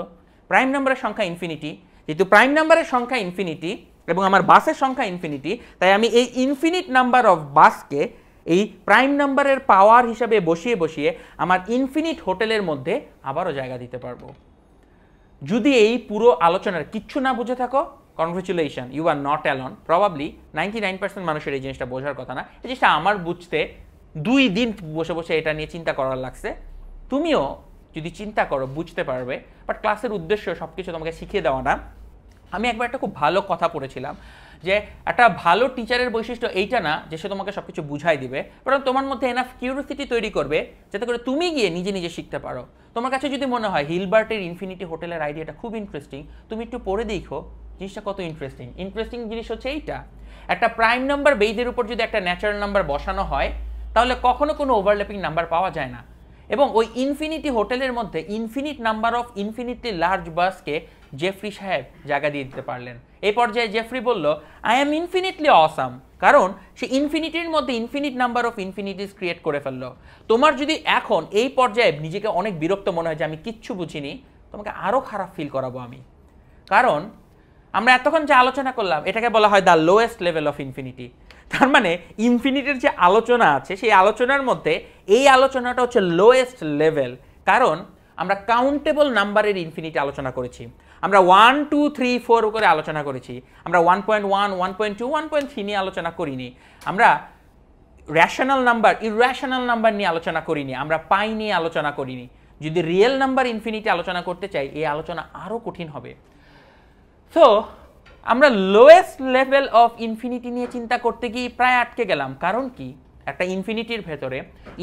প্রাইম নাম্বারের সংখ্যা ইনফিনিটি। যেহেতু প্রাইম নাম্বারের সংখ্যা ইনফিনিটি এবং আমার বাসের সংখ্যা ইনফিনিটি, তাই আমি এই ইনফিনিট নাম্বার অফ বাসকে এই প্রাইম নাম্বারের পাওয়ার হিসাবে বসিয়ে বসিয়ে আমার ইনফিনিট হোটেলের মধ্যে আবারও জায়গা দিতে পারবো। যদি এই পুরো আলোচনার কিচ্ছু না বুঝে থাকো, congratulation, you are not alone. Probably 99% মানুষের এই জিনিসটা বোঝার কথা না। এই জিনিসটা আমার বুঝতে 2 দিন বসে বসে এটা নিয়ে চিন্তা করার লাগছে। তুমিও যদি চিন্তা করো বুঝতে পারবে, বাট ক্লাসের উদ্দেশ্য সব কিছু তোমাকে শিখিয়ে দেওয়া না। আমি একবার একটা খুব ভালো কথা পড়েছিলাম যে একটা ভালো টিচারের বৈশিষ্ট্য এইটা না যে সে তোমাকে সব কিছু বুঝাই দিবে, বরং তোমার মধ্যে এনাফ কিউরিওসিটি তৈরি করবে যাতে করে তুমি গিয়ে নিজে নিজে শিখতে পারো। তোমার কাছে যদি মনে হয় হিলবার্টের ইনফিনিটি হোটেলের আইডিয়াটা খুব ইন্টারেস্টিং, তুমি একটু পড়ে দেখো জিনিসটা কত ইন্টারেস্টিং জিনিস হচ্ছে এইটা, একটা প্রাইম নাম্বার বেইজের উপর যদি একটা ন্যাচারাল নাম্বার বসানো হয় তাহলে কখনো কোনো ওভারল্যাপিং নাম্বার পাওয়া যায় না। এবং ওই ইনফিনিটি হোটেলের মধ্যে infinite number of infinitely large বাসকে জেফরি সাহেব জায়গা দিয়ে দিতে পারলেন। এই পর্যায়ে জেফরি বলল, আই অ্যাম ইনফিনিটলি অসাম, কারণ সে ইনফিনিটির মধ্যে ইনফিনিট নাম্বার অফ ইনফিনিটিস ক্রিয়েট করে ফেললো। তোমার যদি এখন এই পর্যায়ে নিজেকে অনেক বিরক্ত মনে হয় যে আমি কিচ্ছু বুঝিনি, তোমাকে আরও খারাপ ফিল করাবো আমি, কারণ আমরা এতক্ষণ যে আলোচনা করলাম এটাকে বলা হয় the lowest level of infinity. তার মানে ইনফিনিটির যে আলোচনা আছে সেই আলোচনার মধ্যে এই আলোচনাটা হচ্ছে লোয়েস্ট লেভেল, কারণ আমরা কাউন্টেবল নাম্বারের ইনফিনিটি আলোচনা করেছি, আমরা 1 2 3 4 করে আলোচনা করেছি, আমরা 1.1 1.2 1.3 নিয়ে আলোচনা করিনি, আমরা র্যাশনাল নাম্বার ইররেশনাল নাম্বার নিয়ে আলোচনা করিনি, আমরা পাই নিয়ে আলোচনা করিনি। যদি রিয়েল নাম্বার ইনফিনিটি আলোচনা করতে চাই এই আলোচনা আরও কঠিন হবে। সো আমরা লোয়েস্ট লেভেল অফ ইনফিনিটি নিয়ে চিন্তা করতে গিয়ে প্রায় আটকে গেলাম, কারণ কি একটা ইনফিনিটির ভেতরে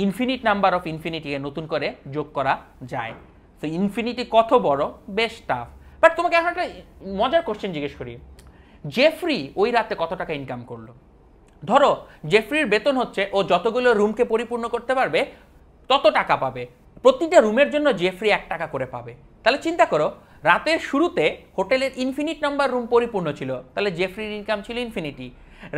ইনফিনিট নাম্বার অফ ইনফিনিটিকে নতুন করে যোগ করা যায়। সো ইনফিনিটি কত বড়, বেশ টাফ। বাট তোমাকে এখন একটা মজার কোশ্চেন জিজ্ঞেস করি, জেফরি ওই রাতে কত টাকা ইনকাম করলো? ধরো জেফরির বেতন হচ্ছে ও যতগুলো রুমকে পরিপূর্ণ করতে পারবে তত টাকা পাবে, প্রতিটা রুমের জন্য জেফরি 1 টাকা করে পাবে। তাহলে চিন্তা করো রাতের শুরুতে হোটেলের ইনফিনিট নাম্বার রুম পরিপূর্ণ ছিল, তাহলে জেফরির ইনকাম ছিল ইনফিনিটি।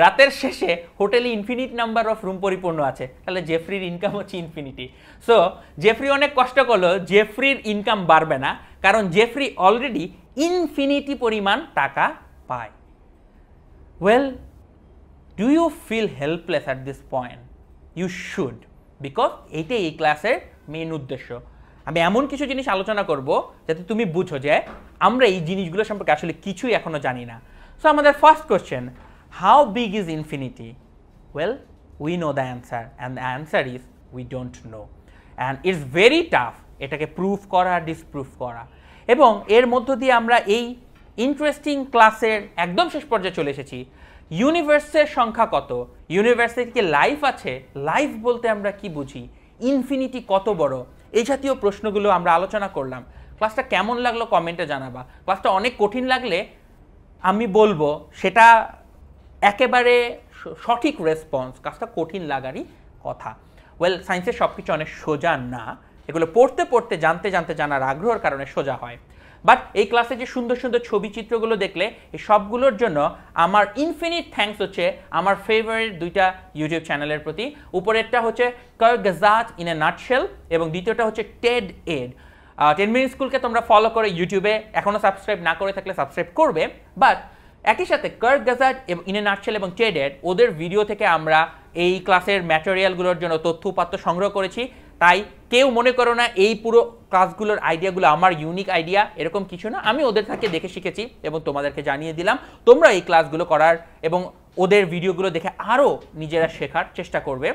রাতের শেষে হোটেলে ইনফিনিট নাম্বার অফ রুম পরিপূর্ণ আছে, তাহলে জেফরির ইনকাম হচ্ছে ইনফিনিটি। সো জেফরি অনেক কষ্ট করলো, জেফরির ইনকাম বাড়বে না, কারণ জেফরি অলরেডি ইনফিনিটি পরিমাণ টাকা পায়। Well, do you feel helpless at this point? You should, because এইটাই এই ক্লাসের মেইন উদ্দেশ্য। আমি এমন কিছু জিনিস আলোচনা করব যাতে তুমি বুঝো যে আমরা এই জিনিসগুলো সম্পর্কে আসলে কিছুই এখনো জানি না। সো আমাদের first question, how big is infinity? Well, we know the answer and the answer is we don't know, and it's very tough এটাকে প্রুফ করা, ডিসপ্রুফ করা। এবং এর মধ্য দিয়ে আমরা এই ইন্টারেস্টিং ক্লাসের একদম শেষ পর্যায়ে চলে এসেছি। ইউনিভার্সের সংখ্যা কত? ইউনিভার্সে কি লাইফ আছে? লাইফ বলতে আমরা কি বুঝি? ইনফিনিটি কত বড়? এই জাতীয় প্রশ্নগুলো আমরা আলোচনা করলাম। ক্লাসটা কেমন লাগলো কমেন্টে জানাবা। ক্লাসটা অনেক কঠিন লাগলে আমি বলবো সেটা একেবারে সঠিক রেসপন্স, ক্লাসটা কঠিন লাগারই কথা। ওয়েল, সায়েন্সের সব কিছু অনেক সোজা না, এগুলো পড়তে পড়তে জানতে জানতে জানার আগ্রহের কারণে সোজা হয়। বাট এই ক্লাসে যে সুন্দর সুন্দর ছবি চিত্রগুলো দেখলে এই সবগুলোর জন্য আমার ইনফিনিট থ্যাঙ্কস হচ্ছে আমার ফেভারিট দুইটা ইউটিউব চ্যানেলের প্রতি। উপরেরটা হচ্ছে কার্ক গাজাট ইন এ নাটশেল এবং দ্বিতীয়টা হচ্ছে টেড এড। 10 মিনিট স্কুলকে তোমরা ফলো করে ইউটিউবে এখনও সাবস্ক্রাইব না করে থাকলে সাবস্ক্রাইব করবে। বাট একই সাথে কার্ক গাজাট ইন এ নাটশেল এবং টেড এড ওদের ভিডিও থেকে আমরা এই ক্লাসের ম্যাটেরিয়ালগুলোর জন্য তথ্য উপাত্ত সংগ্রহ করেছি। তাই কেউ মনে করো না এই পুরো ক্লাসগুলোর আইডিয়াগুলো আমার ইউনিক আইডিয়া, এরকম কিছু না। আমি ওদের থেকে দেখে শিখেছি এবং তোমাদেরকে জানিয়ে দিলাম। তোমরা এই ক্লাসগুলো করার এবং ওদের ভিডিওগুলো দেখে আরও নিজেরা শেখার চেষ্টা করবে।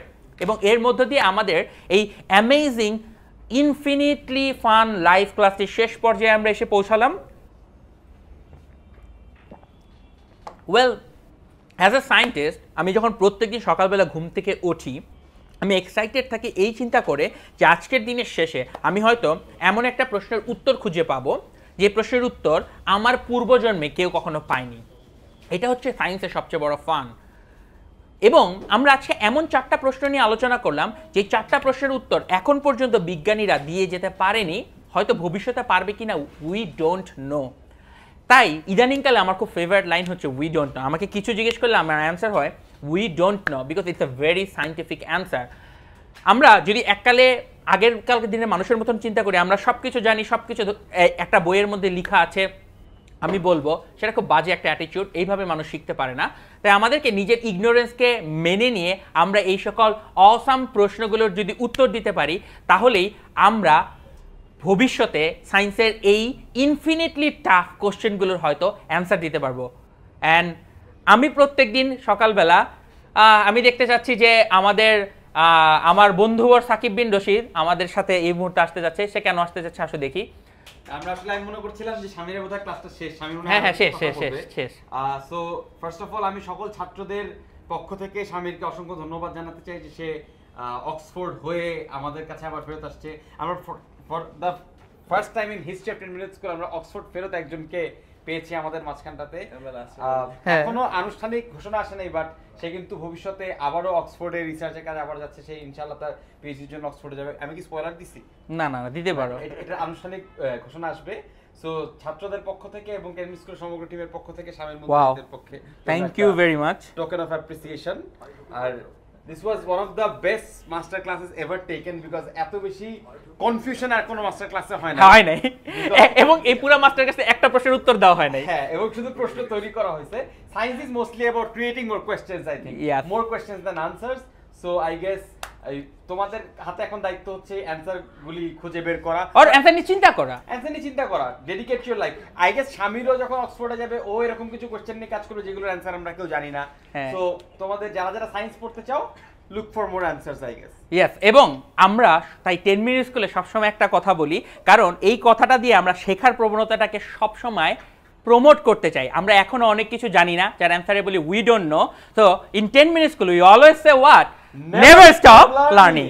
এবং এর মধ্য দিয়ে আমাদের এই অ্যামেজিং ইনফিনিটলি ফান লাইভ ক্লাসটির শেষ পর্যায়ে আমরা এসে পৌঁছালাম। ওয়েল, অ্যাজ এ সায়েন্টিস্ট আমি যখন প্রত্যেকদিন সকালবেলা ঘুম থেকে উঠি আমি এক্সাইটেড থাকি এই চিন্তা করে যে আজকের দিনের শেষে আমি হয়তো এমন একটা প্রশ্নের উত্তর খুঁজে পাবো যে প্রশ্নের উত্তর আমার পূর্বজন্মে কেউ কখনো পায়নি। এটা হচ্ছে সায়েন্সের সবচেয়ে বড় ফান। এবং আমরা আজকে এমন 4টা প্রশ্ন নিয়ে আলোচনা করলাম যে 4টা প্রশ্নের উত্তর এখন পর্যন্ত বিজ্ঞানীরা দিয়ে যেতে পারেনি, হয়তো ভবিষ্যতে পারবে কিনা উই ডোন্ট নো। তাই ইদানিংকালে আমার খুব ফেভারিট লাইন হচ্ছে উই ডোন্ট নো। আমাকে কিছু জিজ্ঞেস করলে আমার অ্যান্সার হয় we don't know, because it's a very scientific answer. আমরা যদি এককালে আগেরকালকে দিনের মানুষের মতন চিন্তা করি আমরা সব কিছু জানি, সব কিছু একটা বইয়ের মধ্যে লেখা আছে আমি বলবো, সেটা খুব বাজে একটা অ্যাটিটিউড। এইভাবে মানুষ শিখতে পারে না। তাই আমাদেরকে নিজের ইগনোরেন্সকে মেনে নিয়ে আমরা এই সকল অসাম প্রশ্নগুলোর যদি উত্তর দিতে পারি তাহলেই আমরা ভবিষ্যতে সায়েন্সের এই ইনফিনিটলি টাফ কোশ্চেনগুলোর হয়তো অ্যান্সার দিতে পারবো। অ্যান্ড আমি প্রত্যেক দিন সকালবেলা আমি দেখতে চাচ্ছি যে আমার বন্ধুবর সাকিব বিন রশিদ আমাদের সাথে এই মুহূর্তে আসতে যাচ্ছে। সে কেন আসতে যাচ্ছে আসো দেখি। আমরা আসলে আমি মনে করছিলাম যে স্বামীর বোধহয় ক্লাসটা শেষ, স্বামী মনে হ্যাঁ শেষ শেষ শেষ শেষ। সো ফার্স্ট অফ অল আমি সকল ছাত্রদের পক্ষ থেকে স্বামীরকে অসংখ্য ধন্যবাদ জানাতে চাই যে সে অক্সফোর্ড হয়ে আমাদের কাছে আবার ফেরত আসছে। আমরা for the first time in history of 10 minutes school আমরা অক্সফোর্ড ফেরত একজনকে পেয়েছি আমাদের মাঝখানটাতে। এখনো আনুষ্ঠানিক ঘোষণা আসে নাই, বাট সে কিন্তু ভবিষ্যতে আবারও অক্সফোর্ডে রিসার্চের কাজে আবার যাচ্ছে। সে ইনশাআল্লাহ তার পিএইচডির জন্য অক্সফোর্ডে যাবে। আমি কি স্পয়লার দিছি? না না দিতে পারো, এটা আনুষ্ঠানিক ঘোষণা আসবে। সো ছাত্রদের পক্ষ থেকে এবং কেমি স্কুল সমগ্র টিমের পক্ষ থেকে স্বামীর মুদ্রাদের পক্ষে thank you very much, token of appreciation. আর this was one of the best master classes ever taken because এত বেশি কনফিউশন আর কোনো মাস্টার ক্লাসে হয় না, এবং এই পুরো মাস্টার ক্লাসে একটা প্রশ্নের উত্তর দেওয়া হয় নাই। হ্যাঁ, এবং শুধু প্রশ্ন তৈরি করা হয়েছে। Science is mostly about creating more questions, I think more questions than answers. So I guess তোমাদের হাতে এখন দায়িত্ব হচ্ছে অ্যানসার গুলি খুঁজে বের করা আর অ্যানসার নিয়ে চিন্তা করা, dedicate your life. I guess স্বামীরও যখন অক্সফোর্ডে যাবে ও এরকম কিছু কোশ্চেন নিয়ে কাজ করবে যেগুলোর অ্যানসার আমরা কেউ জানি না। সো তোমাদের যারা যারা সায়েন্স পড়তে চাও, look for more answers, I guess. Yes, এবং আমরা তাই 10 মিনিট স্কুলে সবসময় একটা কথা বলি, কারণ এই কথাটা দিয়ে আমরা শেখার প্রবণতাটাকে সবসময় প্রমোট করতে চাই। আমরা এখনো অনেক কিছু জানি না, যার অ্যান্সারে বলি we don't know. So in 10 minute school we always say what, never stop learning.